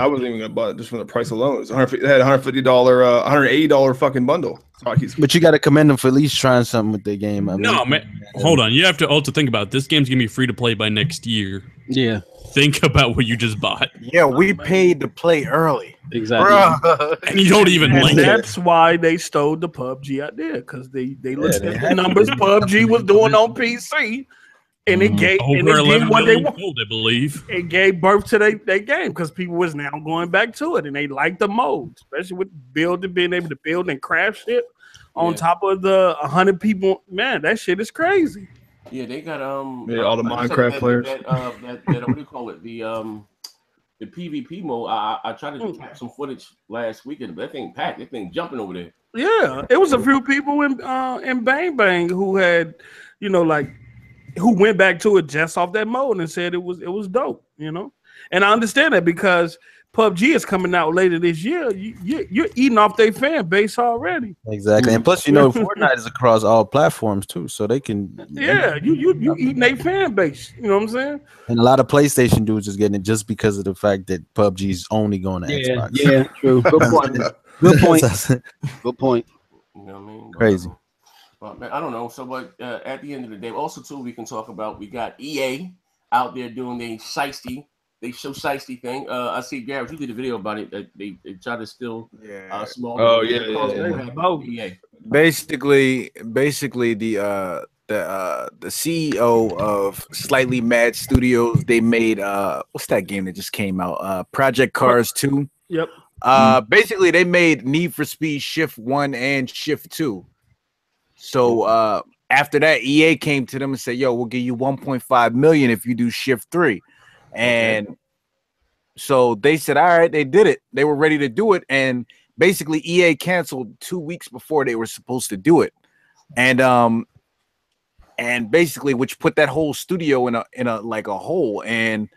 wasn't even gonna buy it just from the price alone. It's $150. It had $150, $180 fucking bundle. But you got to commend them for at least trying something with their game. I mean, no, man. Hold on. You have to also think about it. This game's gonna be free to play by next year. Yeah. Think about what you just bought. Yeah, we paid to play early. Exactly. And you don't even And link that's why they stole the PUBG idea, because they looked at the numbers PUBG was doing on PC, and it gave over and it 11 did what they million wanted. sold, I believe. It gave birth to their game because people was now going back to it, and they liked the mode, especially with being able to build and craft shit on top of the 100 people. Man, that shit is crazy. Yeah, they got all the Minecraft players. That what do you call it? The PvP mode. I tried to catch some footage last weekend, but that thing packed. That thing jumping over there. Yeah, it was a few people in Bang Bang who had, who went back to it just off that mode and said it was dope, And I understand that because PUBG is coming out later this year. You're eating off their fan base already. Exactly, and plus, Fortnite is across all platforms too, so they can. Yeah, you eating their fan base. You know what I'm saying? And a lot of PlayStation dudes is getting it just because of the fact that PUBG is only going to Xbox. Yeah, true. Good point. Good point. Good point. You know what I mean? Crazy. But man, I don't know. So, but at the end of the day, also too, we can talk about we got EA out there doing their shiesty. They show shiesty thing. I see Garrett, you did a video about it. That they try to steal small. Oh yeah. Basically, the CEO of Slightly Mad Studios, they made what's that game that just came out? Project Cars 2. Yep. Basically they made Need for Speed Shift 1 and Shift 2. So after that, EA came to them and said, "Yo, we'll give you 1.5 million if you do Shift 3." And so they said, all right, they did it. They were ready to do it. And basically EA canceled 2 weeks before they were supposed to do it. And basically, which put that whole studio in a like a hole. And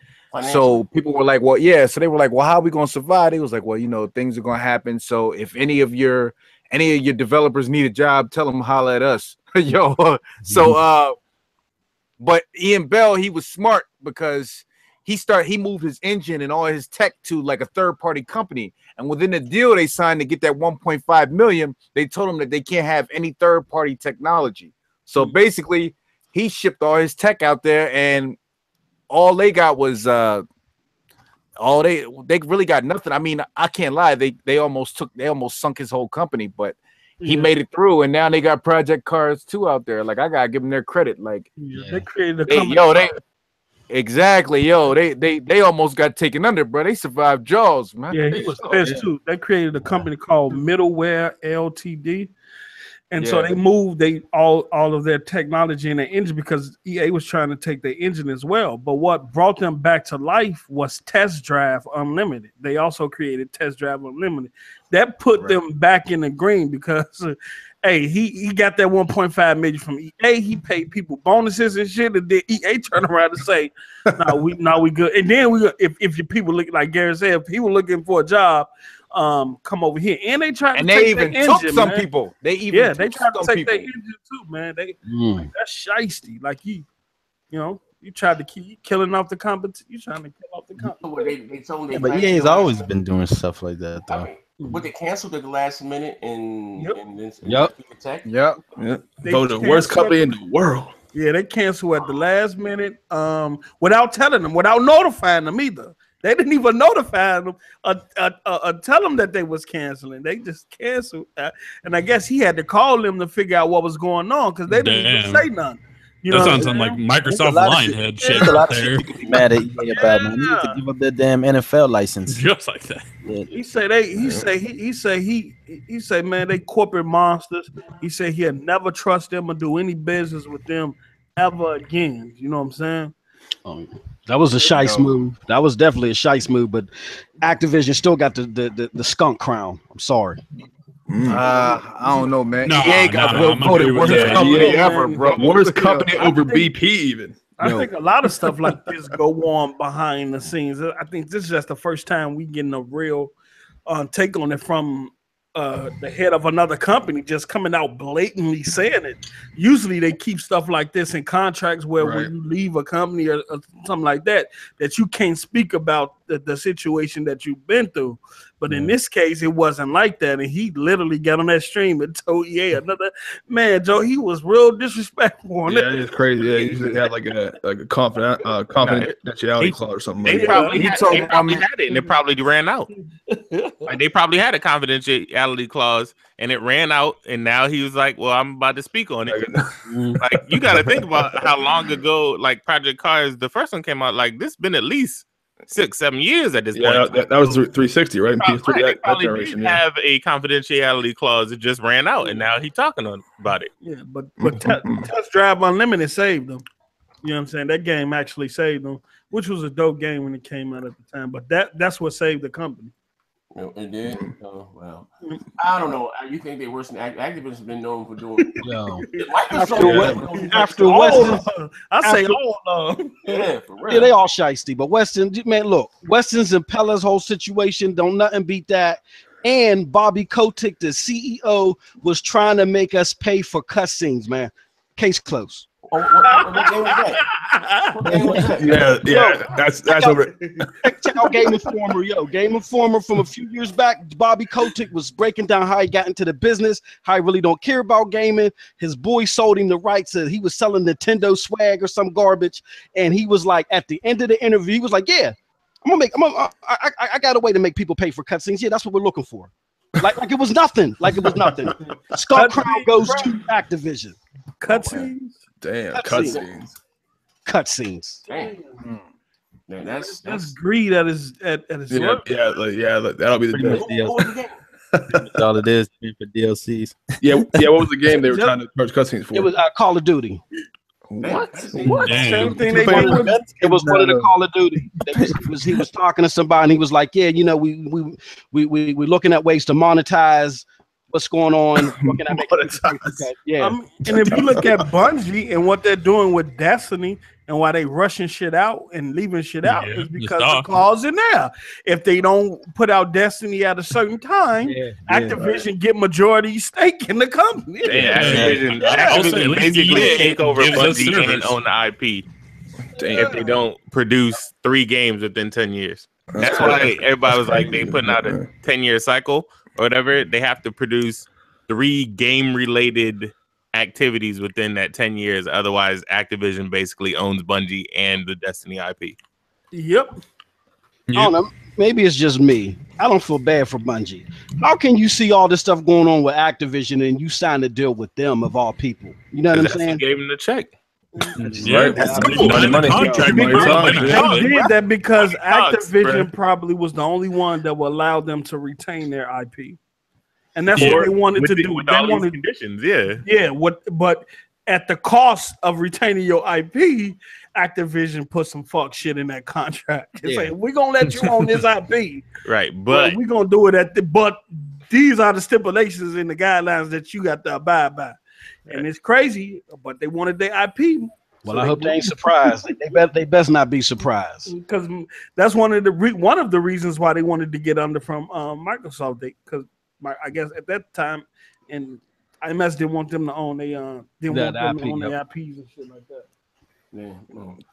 so people were like, well, yeah. So they were like, well, how are we going to survive? They was like, well, things are going to happen. So if any of your developers need a job, tell them holla at us. So but Ian Bell, he was smart because he moved his engine and all his tech to like a third-party company. And within the deal they signed to get that 1.5 million, they told him that they can't have any third-party technology. So basically, he shipped all his tech out there, and all they got was they really got nothing. I mean, I can't lie, they almost sunk his whole company, but he made it through, and now they got Project Cars 2 out there. Like, I gotta give them their credit. Like, they created a company. They almost got taken under, bro. They survived Jaws, man. Yeah, he was pissed too. They created a company called Middleware Ltd. And so they moved all of their technology in their engine because EA was trying to take their engine as well. But what brought them back to life was Test Drive Unlimited. They also created Test Drive Unlimited. That put them back in the green because, hey, he got that 1.5 million from EA. He paid people bonuses and shit. And then EA turned around and say, "No, we good." And then if your people look like Gary said, if people looking for a job, come over here. And they tried to take even their took engine, some man. people. They tried to take people. their engine too, man. That's shiesty. Like you tried to keep killing off the competition. You trying to kill off the competition. They told them But EA's always been doing stuff like that, though. I mean, but they canceled at the last minute and Voted the worst company in the world. Yeah, they canceled at the last minute, without telling them, without notifying them either. They didn't even notify them or tell them that they was canceling. They just canceled. And I guess he had to call them to figure out what was going on because they didn't even say nothing. That sounds like Microsoft Lionhead shit right there. You could be mad at EA about, man. You could give up their damn NFL license. Just like that. Yeah. He said, man, they corporate monsters. He said he'll never trust them or do any business with them ever again. You know what I'm saying? That was a shice move. That was definitely a shice move, but Activision still got the skunk crown. I'm sorry. I don't know, man. EA got voted worst company ever, bro. Worst company over BP even. I think a lot of stuff like this go on behind the scenes. I think this is just the first time we getting a real take on it from the head of another company just coming out blatantly saying it. Usually they keep stuff like this in contracts where when you leave a company or something like that, that you can't speak about the situation that you've been through. But in this case, it wasn't like that. And he literally got on that stream and told another man, Joe, he was real disrespectful on it. It's crazy. Yeah, he usually had like a confidentiality clause or something. They probably had it and it probably ran out. Like they probably had a confidentiality clause and it ran out, and now he was like, well, I'm about to speak on it. Like you got to think about how long ago like Project Cars, the first one came out, like this been at least 6-7 years at this point. That was 360, right? They probably did have a confidentiality clause. It just ran out, and now he's talking about it. Yeah, but Test Drive Unlimited saved them. You know what I'm saying? That game actually saved them, which was a dope game when it came out at the time. But that's what saved the company. It did. Oh well, I don't know. You think they worse than Activision's been known for doing? After Weston, I say all of them. Yeah, for real. Yeah, they all shiesty. But Weston, man, look, Weston's and Pella's whole situation don't nothing beat that. And Bobby Kotick, the CEO, was trying to make us pay for cutscenes, man. Case closed. What game was that? That's over. Check out Game Informer, Game Informer from a few years back. Bobby Kotick was breaking down how he got into the business, how he really don't care about gaming. His boy sold him the rights. He was selling Nintendo swag or some garbage, and he was like, at the end of the interview, he was like, "Yeah, I got a way to make people pay for cutscenes. Yeah, that's what we're looking for." Like it was nothing. Like it was nothing. Skull Crown goes to Activision. Cutscenes. Damn, cutscenes. Cutscenes. Damn. Man, that's greed at its that'll be the best. That's all it is for DLCs. Yeah. What was the game they were trying to charge cutscenes for? It was Call of Duty. What? Same thing they did. It was one of the Call of Duty. He was talking to somebody, and he was like, "Yeah, you know, we looking at ways to monetize what's going on." Looking at yeah. And if you look at Bungie and what they're doing with Destiny and why they rushing shit out and leaving shit out is because the clause in there. If they don't put out Destiny at a certain time, Activision get majority stake in the company. Activision basically take over Bungie and own the IP. If they don't produce 3 games within 10 years. That's why everybody was like, they putting out a 10-year cycle or whatever. They have to produce 3 game-related activities within that 10 years. Otherwise, Activision basically owns Bungie and the Destiny IP. Yep. I don't know. Maybe it's just me. I don't feel bad for Bungie. How can you see all this stuff going on with Activision and you sign a deal with them of all people? You know what I'm saying? Gave him the check. Yeah, money. They did that because Activision probably was the only one that would allow them to retain their IP. And that's what they wanted to do. With all these conditions, but at the cost of retaining your IP, Activision put some fuck shit in that contract. It's like, we're gonna let you own this IP, right? But we're gonna do it but these are the stipulations and the guidelines that you got to abide by. And it's crazy, but they wanted their IP. Well, I hope they ain't surprised. They best not be surprised, because that's one of the reasons why they wanted to get under from Microsoft. Because I guess at that time, and IMS didn't want them to own their IPs and shit like that. Yeah,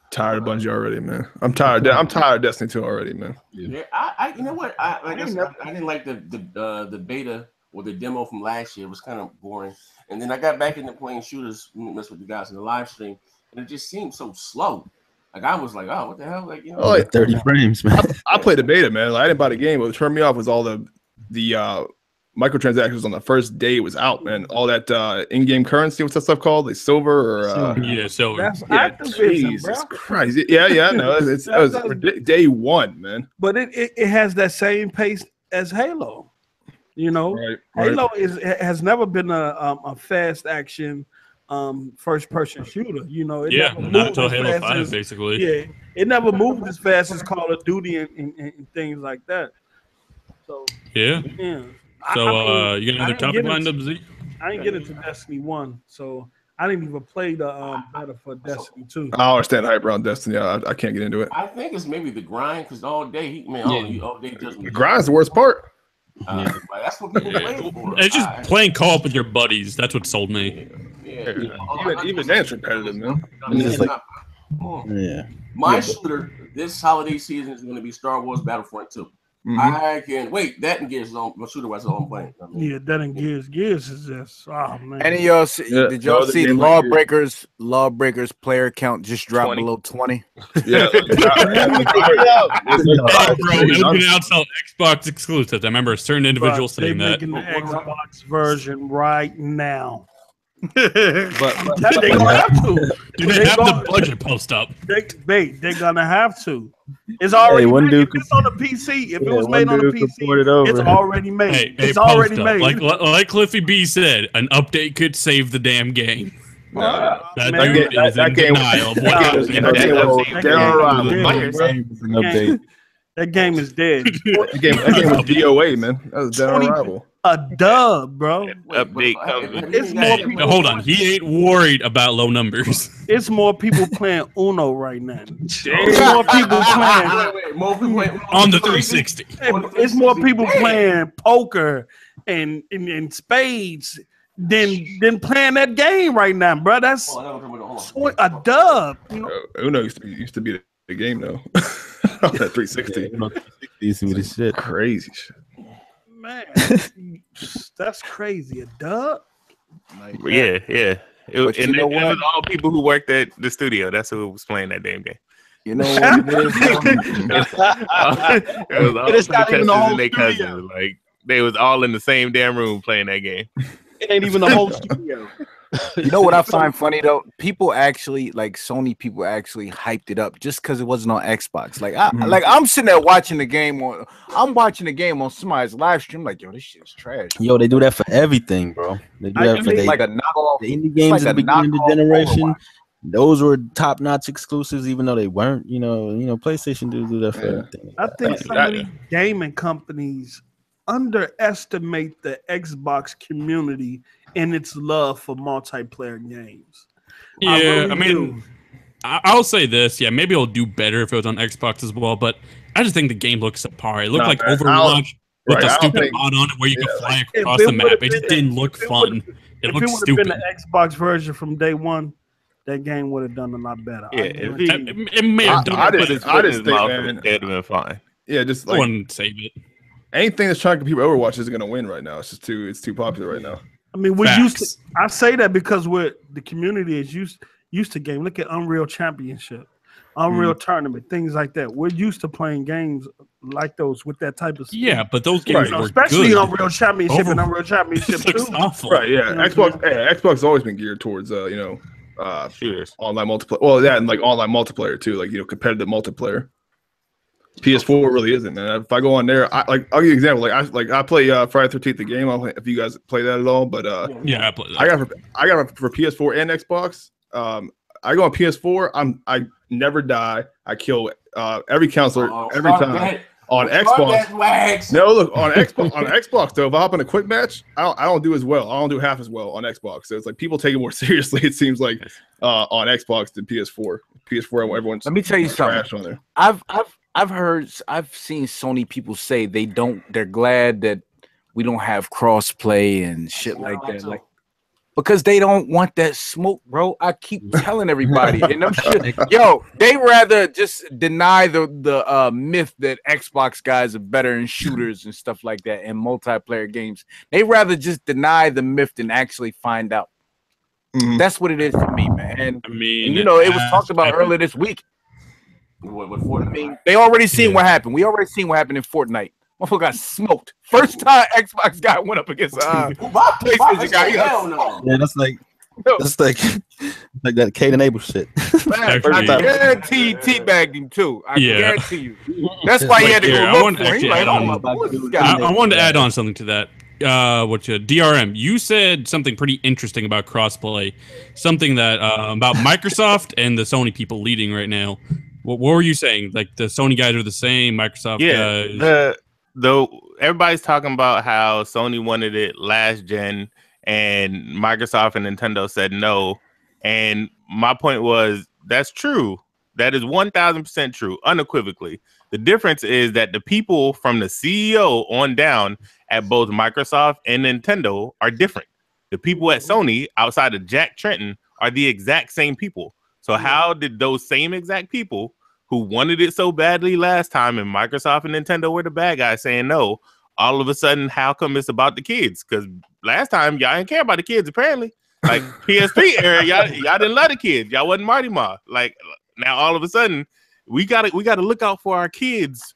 tired of Bungie already, man. I'm tired of Destiny 2 already, man. Yeah, I you know what? I didn't like the beta or the demo from last year. It was kind of boring. And then I got back into playing shooters, mess with you guys in the live stream, and it just seemed so slow. Like I was like, oh, what the hell? Like, you know, like 30 frames, man. I played the beta, man. Like, I didn't buy the game. What turned me off was all the microtransactions on the first day it was out, man. All that in-game currency, what's that stuff called? Like silver or silver. That's Activision, Jesus Christ. Yeah, I know. It was day one, man. But it has that same pace as Halo. You know, Halo has never been a fast action first person shooter. You know, not until Halo 5, basically. Yeah, it never moved as fast as Call of Duty and things like that. So yeah. So you got another topic lined up, Z? I didn't get into Destiny 1, so I didn't even play the beta for Destiny 2. I understand hype around Destiny. I can't get into it. I think it's maybe the grind, because all day, all day just the grind's the worst part. Like, that's what people play for. It's just playing co-op with your buddies. That's what sold me. Even that's repetitive, man. It's like, yeah. My shooter this holiday season is going to be Star Wars Battlefront 2. I can wait. That and Gears on my shooter was on playing. I mean, Yeah, that and Gears. Gears is just man. Any of y'all see, did y'all see Lawbreakers? Lawbreakers player count just dropped 20. below 20. Yeah, bro, it was outside Xbox exclusives. I remember a certain individual saying they're that. making the Xbox version right now. but They're gonna have to. Do they have the budget post up? They're gonna have to. It's already made. If it's on the PC, if it was made on the PC, it's already made. Hey, it's already made. Like Cliffy B said, an update could save the damn game. That dude is in denial of what that game is dead. That game was DOA, man. That was dead on arrival. A dub, bro. Update coming. It's more people. Hold on, he ain't worried about low numbers. It's more people playing Uno right now. It's more people playing on the 360. It's more people playing poker and spades than playing that game right now, bro. That's a dub. You know? Uno used to be the game though. On that 360. Used to be the shit. Crazy shit. Man, that's crazy. A dub? Yeah. It was all people who worked at the studio. That's who was playing that damn game. You know what it is? It was all the contestants and their cousins. Like they was all in the same damn room playing that game. It ain't even the whole studio. You know what I find funny though? People actually like Sony people actually hyped it up just because it wasn't on Xbox. Like I'm sitting there watching the game on somebody's live stream. Like, yo, this shit's trash. Yo, they do that for everything, bro. They do that for like a knockoff. The indie games at the beginning of the generation. Those were top-notch exclusives, even though they weren't. You know, PlayStation do that for everything. I think some of these gaming companies underestimate the Xbox community and its love for multiplayer games. Yeah, I mean, I'll say this. Yeah, maybe it'll do better if it was on Xbox as well, but I just think the game looks subpar. It looked like Overwatch with the stupid mod on it where you can fly across the map. It just didn't look fun. It looked stupid. If it would have been the Xbox version from day one, that game would have done a lot better. Yeah, it may have done I just think, man, it'd have been fine. Yeah, just I wouldn't save it. Anything that's trying to compete with Overwatch is going to win right now. It's too popular right now. I mean, we're used to. I say that because the community is used to game. Look at Unreal Championship, Unreal Tournament, things like that. We're used to playing games like those with that type of stuff. Yeah, but those games were especially good. Unreal Championship and Unreal Championship too. Right? Yeah, Xbox has always been geared towards shooters, online multiplayer. Well, and like online multiplayer too, like competitive multiplayer. PS4 really isn't, man. If I go on there, I'll give you an example. I play Friday 13th the game. If you guys play that at all, but yeah, I play that. I got it for PS4 and Xbox. I go on PS4. I never die. I kill every counselor every time. On Xbox, no, look on Xbox though. If I hop in a quick match, I don't do as well. I don't do half as well on Xbox. So it's like people take it more seriously. It seems like on Xbox than PS4. PS4, everyone's. Let me tell you something. On there. I've seen Sony people say they're glad that we don't have cross-play and shit like that. Like, because they don't want that smoke, bro. I keep telling everybody, and I'm sure, they rather just deny the myth that Xbox guys are better in shooters and stuff like that and multiplayer games. They rather just deny the myth than actually find out. That's what it is to me, man. And it was talked about earlier this week. They already seen what happened. We already seen what happened in Fortnite. Motherfucker got smoked. First time Xbox guy went up against PlayStation guy. Yeah, that's like that Caden Abel shit. Man, I guarantee teabagged him too. I guarantee you. That's why he had to go look for him. Like, I wanted to add on something to that. DRM, you said something pretty interesting about crossplay, something that about Microsoft and the Sony people leading right now. What were you saying? Like the Sony guys are the same, Microsoft guys. Everybody's talking about how Sony wanted it last gen and Microsoft and Nintendo said no. And my point was that's true, That is 1,000% true, unequivocally. The difference is that the people from the CEO on down at both Microsoft and Nintendo are different. The people at Sony, outside of Jack Tretton, are the exact same people. So how did those same exact people who wanted it so badly last time and Microsoft and Nintendo were the bad guys saying no, all of a sudden, how come it's about the kids? Because last time, y'all didn't care about the kids, apparently. Like, PS3 era, y'all didn't love the kids. Y'all wasn't Marty Ma. Like, now all of a sudden, we gotta look out for our kids.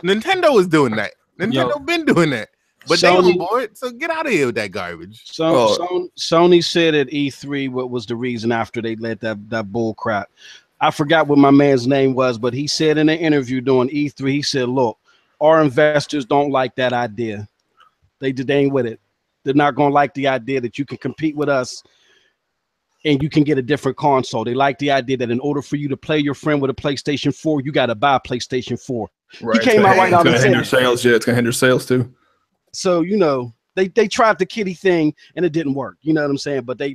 Nintendo is doing that. Nintendo been doing that. But they on board, so get out of here with that garbage. Sony said at E3 what was the reason after they let that bull crap. I forgot what my man's name was, but he said in an interview during E3, he said, look, our investors don't like that idea. They ain't with it. They're not going to like the idea that you can compete with us and you can get a different console. They like the idea that in order for you to play your friend with a PlayStation 4, you got to buy a PlayStation 4. Right. He came out right out and and said sales. Yeah, it's going to hinder sales too. So, you know, they tried the kitty thing and it didn't work. You know what I'm saying? But they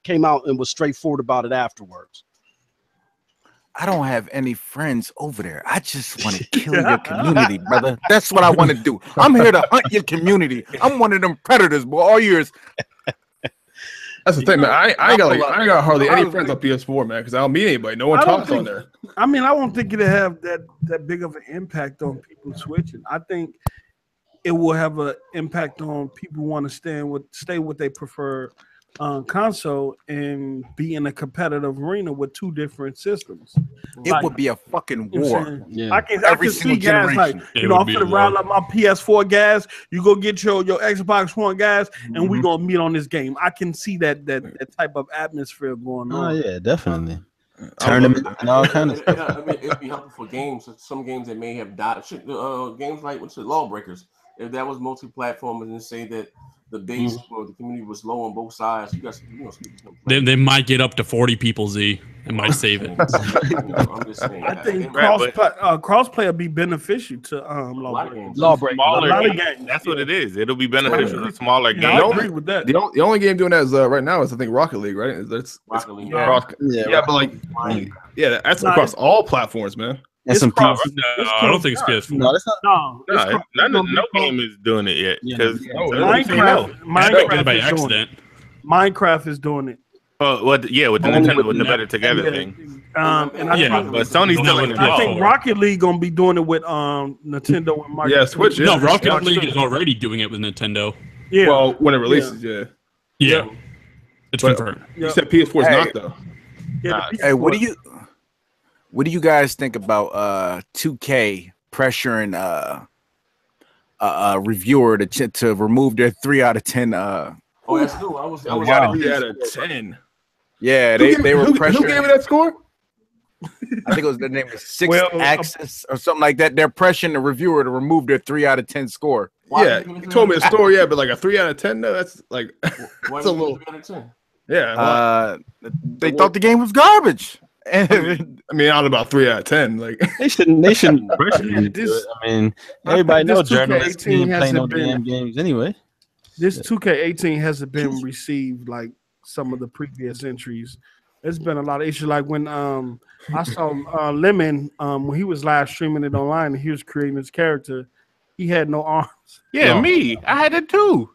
came out and was straightforward about it afterwards. I don't have any friends over there. I just want to kill your community, brother. That's what I want to do. I'm here to hunt your community. I'm one of them predators, boy. All yours. That's the thing, man. I ain't got hardly any friends on PS4, man, because I don't meet anybody. No one talks on there. I mean, I won't think it'll have that big of an impact on people switching. I think it will have an impact on people want to stay with their preferred console and be in a competitive arena with two different systems. It would be a fucking war. I can see guys like, you know, I'm gonna round up my PS4 guys. You go get your Xbox One guys, and we gonna meet on this game. I can see that type of atmosphere going on. Oh yeah, definitely. Tournament and all kind of stuff. I mean, it'd be helpful for games. Some games that may have died. Games like Lawbreakers. If that was multi-platform and say that the base or the community was low on both sides, you guys, they might get up to 40 people. Z, it might save it. I'm just saying. I think crossplay will be beneficial to Lawbreakers. That's what it is. It'll be beneficial to smaller games. I agree with that. The only game doing that is right now is I think Rocket League, right? That's Rocket League. But like, that's across all platforms, man. And some no, I don't think it's PS4. No, that's not. No game is doing it yet because Minecraft is doing it. Oh, with the Nintendo with the Better Together thing. But Sony's still in it. I think Rocket League gonna be doing it with Nintendo and Microsoft. Yeah, Switch. No, Rocket League is already doing it with Nintendo. Yeah. Well, when it releases, yeah. It's confirmed. You said PS4 is not though. Hey, what do you guys think about 2K pressuring a reviewer to remove their 3 out of 10? That's new. I was 3 out of 10. Yeah, they were pressuring. Who gave it that score? I think it was the name was 6 Axis or something like that. They're pressuring the reviewer to remove their 3 out of 10 score. Yeah, you told me the story. Yeah, but like a 3 out of 10. No, that's like that's a little. 3 out of 10? Yeah. They thought the game was garbage. I mean, out about 3 out of 10. Like they shouldn't pressure you to it. I mean, everybody knows journalists can't play no damn games anyway. This 2K18 hasn't been received like some of the previous entries. There's been a lot of issues. Like when I saw Lemon when he was live streaming it online and he was creating his character, he had no arms. Yeah, me. I had it too.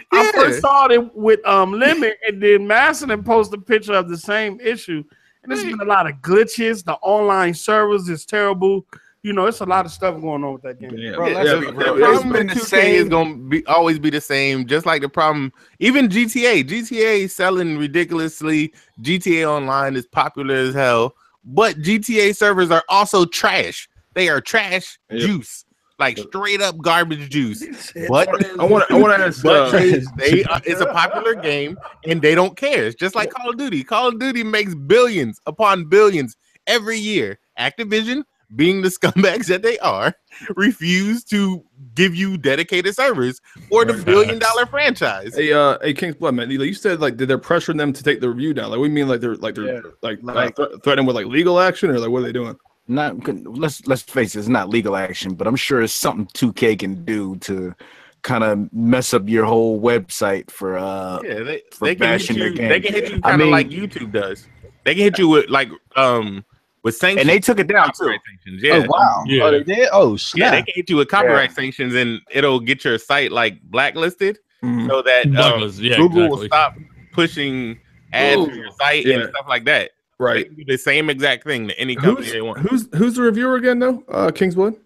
I first saw it with Lemon, and then Masson posted a picture of the same issue. And there's been a lot of glitches. The online servers is terrible. You know, it's a lot of stuff going on with that game. The problem with 2K is going to always be the same, just like the problem. Even GTA. GTA is selling ridiculously. GTA Online is popular as hell. But GTA servers are also trash. They are trash juice. Like straight up garbage juice. But I want to ask. It's a popular game and they don't care. It's just like Call of Duty. Call of Duty makes billions upon billions every year. Activision, being the scumbags that they are, refuse to give you dedicated servers for the $1 billion franchise. Hey, King's Blood, man. You said like did they pressure them to take the review down? Like we mean like they're threatening with like legal action or like what are they doing? Let's face it, it's not legal action, but I'm sure it's something 2K can do to kind of mess up your whole website for they can hit you kind of like YouTube does. They can hit you with like with sanctions, and they took it down too. Sanctions. Yeah. Oh wow. Yeah. Oh, they did. Oh snap. Yeah, they can hit you with copyright sanctions, and it'll get your site like blacklisted, so that Google will stop pushing ads to your site and stuff like that. Right. They can do the same exact thing to any company they want. Who's the reviewer again though? Kingswood.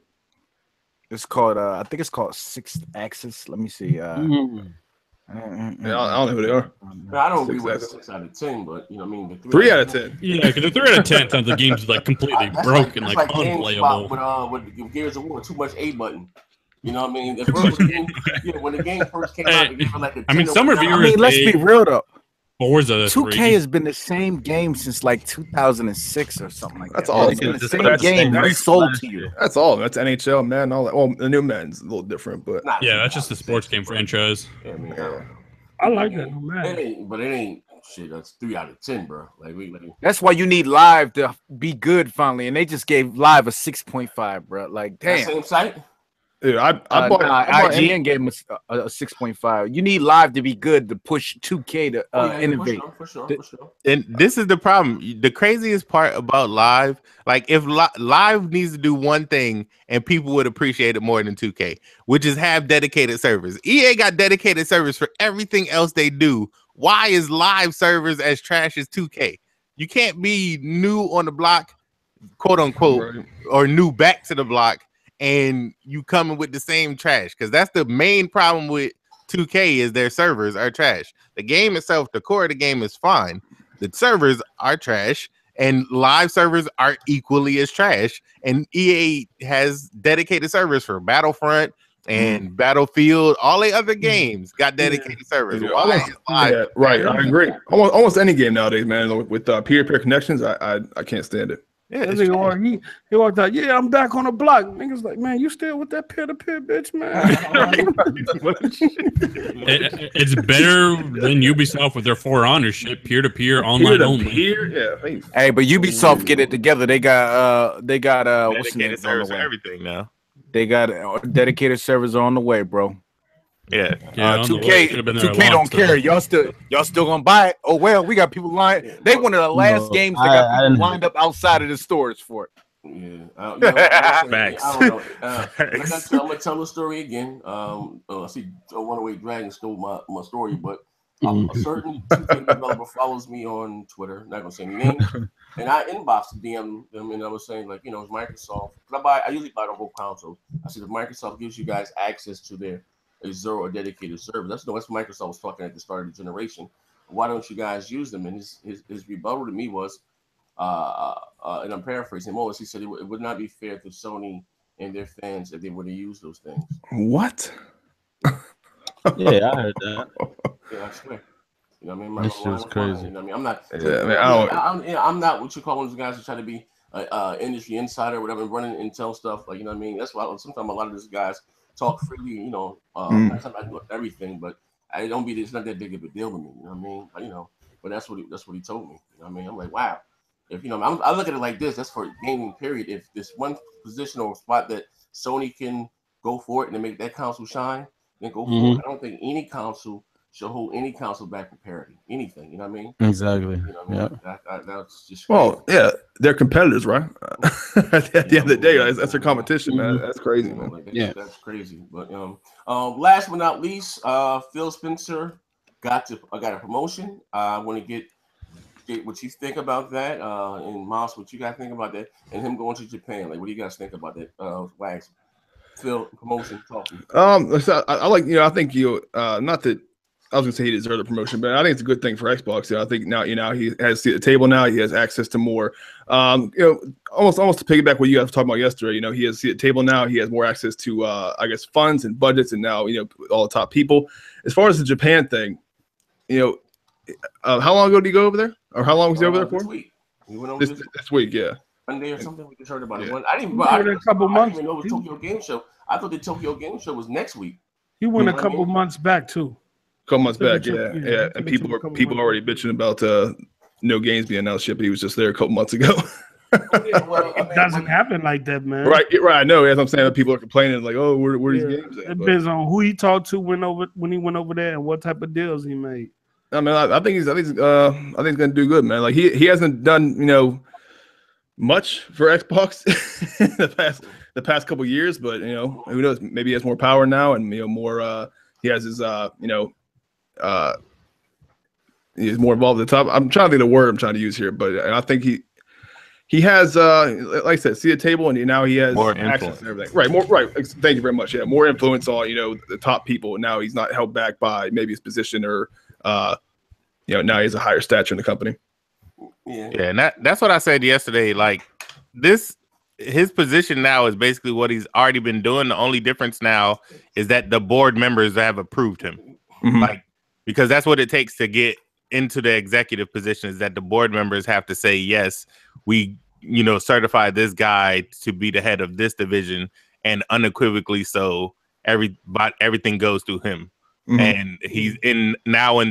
It's called I think it's called Sixth Axis. Let me see. I don't know who they are. I don't agree with 6 out of 10, but you know what I mean. The 3 out of 10. Yeah, because the 3 out of 10 times the game's like completely broken, like unplayable. With Gears of War, too much A button. You know what I mean? When the game first came out, they gave it like a 10. I mean, some reviewers. I mean, let's be real though. Forza 2K has been the same game since like 2006 or something like that. That's all. It's been the same game resold to you. That's all. That's NHL, man. All that. Well, the new Madden's a little different, but yeah, that's just the sports game franchise. Yeah, I mean, I like that, man. But it ain't shit. That's 3 out of 10, bro. That's why you need Live to be good finally, and they just gave Live a 6.5, bro. Like, damn. Same site. Dude, I bought IGN gave him a 6.5. You need Live to be good to push 2K to innovate. For sure. And this is the problem. The craziest part about Live, like if Live needs to do one thing and people would appreciate it more than 2K, which is have dedicated servers. EA got dedicated servers for everything else they do. Why is Live servers as trash as 2K? You can't be new on the block, quote unquote, or new back to the block, and you coming with the same trash, because that's the main problem with 2K is their servers are trash. The game itself, the core of the game is fine. The servers are trash, and Live servers are equally as trash. And EA has dedicated servers for Battlefront and Battlefield. All the other games got dedicated servers. Why is Live? Right, I agree. Almost any game nowadays, man, with peer-to-peer connections, I can't stand it. Yeah, he walked out. Yeah, I'm back on the block. Niggas like, man, you still with that peer-to-peer, bitch, man? It's better than Ubisoft with their For Honor shit, peer-to-peer, online only. Hey, but Ubisoft get it together. They got what's the name servers for everything now. They got dedicated servers on the way, bro. Yeah, 2K don't care. Y'all still gonna buy it? Oh well, we got people lying. They one of the last games that got people lined up outside of the stores for it. Yeah, facts. I don't know. I'm gonna tell the story again. I see Runaway Dragon stole my story, but a certain 2K developer follows me on Twitter. Not gonna say any names, and I inboxed DM them, and I was saying like, it's Microsoft. I usually buy the whole console. I said if Microsoft gives you guys access to their Azure or dedicated server. That's Microsoft was talking at the start of the generation. Why don't you guys use them? And his rebuttal to me was, and I'm paraphrasing, he said it would not be fair to Sony and their fans if they were to use those things. What? Yeah, I heard that. Yeah, I swear. You know what I mean? This shit's crazy. You know what I mean? I'm not. Yeah, I'm not what you call one of those guys who try to be industry insider or whatever, running intel stuff. Like, you know what I mean? That's why sometimes a lot of these guys talk freely, not everything, but it's not that big of a deal to me, you know what I mean? But that's what he told me. You know what I mean? I'm like, wow. If I look at it like this, that's for gaming period. If this one position or spot that Sony can go for it and make that console shine, then go for it. I don't think any console should hold any console back from parity. Anything, you know what I mean? Exactly. You know what I mean? That's just crazy. Yeah, they're competitors, right? At the end of the day, that's their competition, man. That's crazy, man. That's crazy. But last but not least, Phil Spencer got a promotion. I want to get what you think about that, and Miles, what you guys think about that, and him going to Japan. Like, what do you guys think about that? Wags, Phil promotion talking. So I like, I think not that. I was gonna say he deserved the promotion, but I think it's a good thing for Xbox. I think now, he has a seat at the table now. He has access to more, almost to piggyback what you guys were talking about yesterday. He has a seat at the table now. He has more access to, I guess, funds and budgets, and now, all the top people. As far as the Japan thing, how long ago did he go over there, or how long was he over there for? This week. He went over this week, yeah. Monday or something. We just heard about it. I didn't even know it was Tokyo Game Show. I thought the Tokyo Game Show was next week. He went a couple months back too. Couple months back, yeah. And people already bitching about no games being announced yet, but he was just there a couple months ago. It doesn't happen like that, man. Right. I know. As I'm saying, people are complaining like, "Oh, where these games at?" It depends on who he talked to when he went over there and what type of deals he made. I mean, I think he's gonna do good, man. Like he hasn't done much for Xbox the past couple years, but who knows? Maybe he has more power now, and more. He has his he's more involved at the top. I'm trying to think of the word I'm trying to use here, but I think he has like I said, see a table, and now he has more access influence. and everything. Right, more right. Thank you very much. Yeah, more influence on the top people. Now he's not held back by maybe his position or now he has a higher stature in the company. Yeah, and that's what I said yesterday. Like his position now is basically what he's already been doing. The only difference now is that the board members have approved him. Mm-hmm. Like, because that's what it takes to get into the executive position, is that the board members have to say, yes, we certify this guy to be the head of this division, and unequivocally so everything goes through him. Mm-hmm. And he's in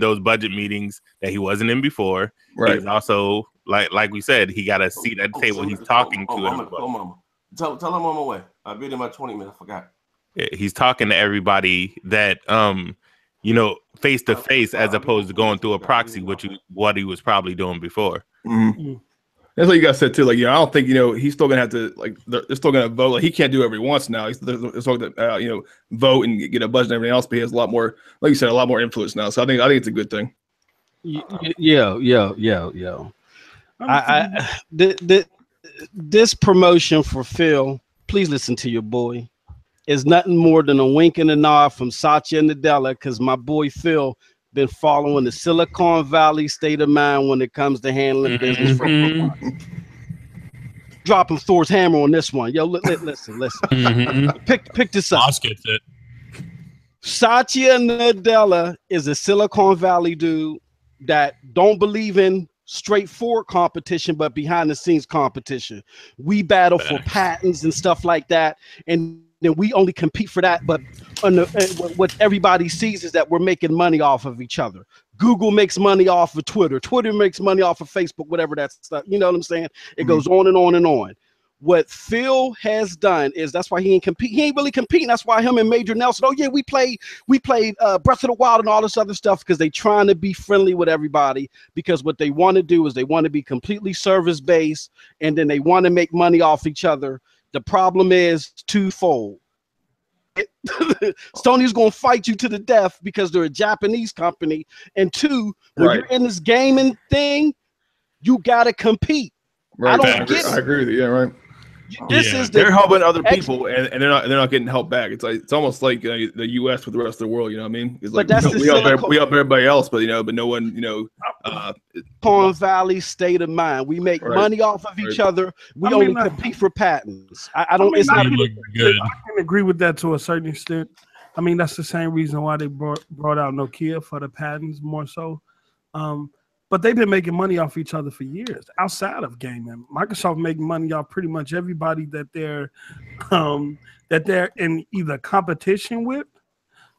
those budget meetings that he wasn't in before. Right. He's also like we said, he got a seat at the table. He's talking to everybody. Tell him I'm on my way. I've been in my 20 minutes. I forgot. Yeah, he's talking to everybody that face to face, as opposed to going through a proxy, what he was probably doing before. Mm-hmm. That's what you guys said too. Like, I don't think he's still gonna have to they're still gonna vote. Like, he can't do whatever he wants now. He's still gonna vote and get a budget and everything else. But he has a lot more, like you said, a lot more influence now. So I think it's a good thing. Yeah. This promotion for Phil, please listen to your boy, is nothing more than a wink and a nod from Satya Nadella, because my boy Phil been following the Silicon Valley state of mind when it comes to handling business. Dropping Thor's hammer on this one. Yo, listen. Mm-hmm. Pick this up. Boss gets it. Satya Nadella is a Silicon Valley dude that don't believe in straightforward competition, but behind the scenes competition. We battle for patents and stuff like that, and then we only compete for that. But what everybody sees is that we're making money off of each other. Google makes money off of Twitter. Twitter makes money off of Facebook, whatever that stuff. You know what I'm saying? It goes on and on and on. What Phil has done is, that's why he ain't compete. He ain't really competing. That's why him and Major Nelson, oh yeah, we played Breath of the Wild and all this other stuff, because they trying to be friendly with everybody. Because what they want to do is they want to be completely service based, and then they want to make money off each other. The problem is twofold. Sony's gonna fight you to the death because they're a Japanese company, and two, when you're in this gaming thing, you gotta compete. Right. I agree with you. Yeah, right. They're helping other people, and they're not getting helped back. It's almost like the U.S. with the rest of the world. You know what I mean? It's like, but that's we help everybody else, but no one. Silicon Valley state of mind. We make money off of each other. We only compete for patents. I don't. It's not good. I can agree with that to a certain extent. I mean, that's the same reason why they brought out Nokia for the patents more so. But they've been making money off each other for years outside of gaming. Microsoft making money off pretty much everybody that they're in either competition with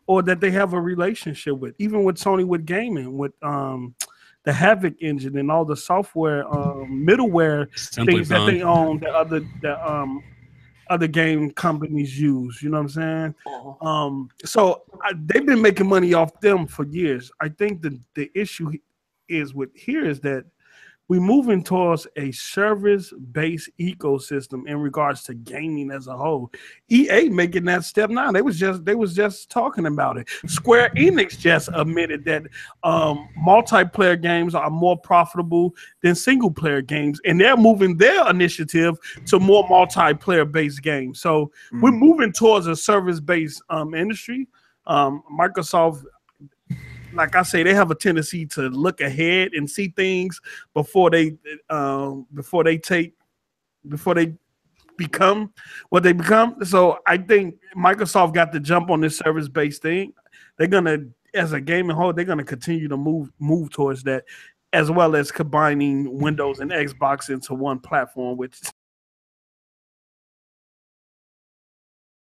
or that they have a relationship with. Even with Sony with gaming, with the Havoc engine and all the software middleware things that they own that other game companies use. You know what I'm saying? So they've been making money off them for years. I think the issue is that we're moving towards a service-based ecosystem in regards to gaming as a whole. EA making that step now. They was just talking about it. Square Enix just admitted that multiplayer games are more profitable than single-player games, and they're moving their initiative to more multiplayer-based games. So we're moving towards a service-based industry. Microsoft, like I say, they have a tendency to look ahead and see things before they become what they become. So I think Microsoft got the jump on this service-based thing. They're gonna, as a gaming whole, they're gonna continue to move towards that, as well as combining Windows and Xbox into one platform, which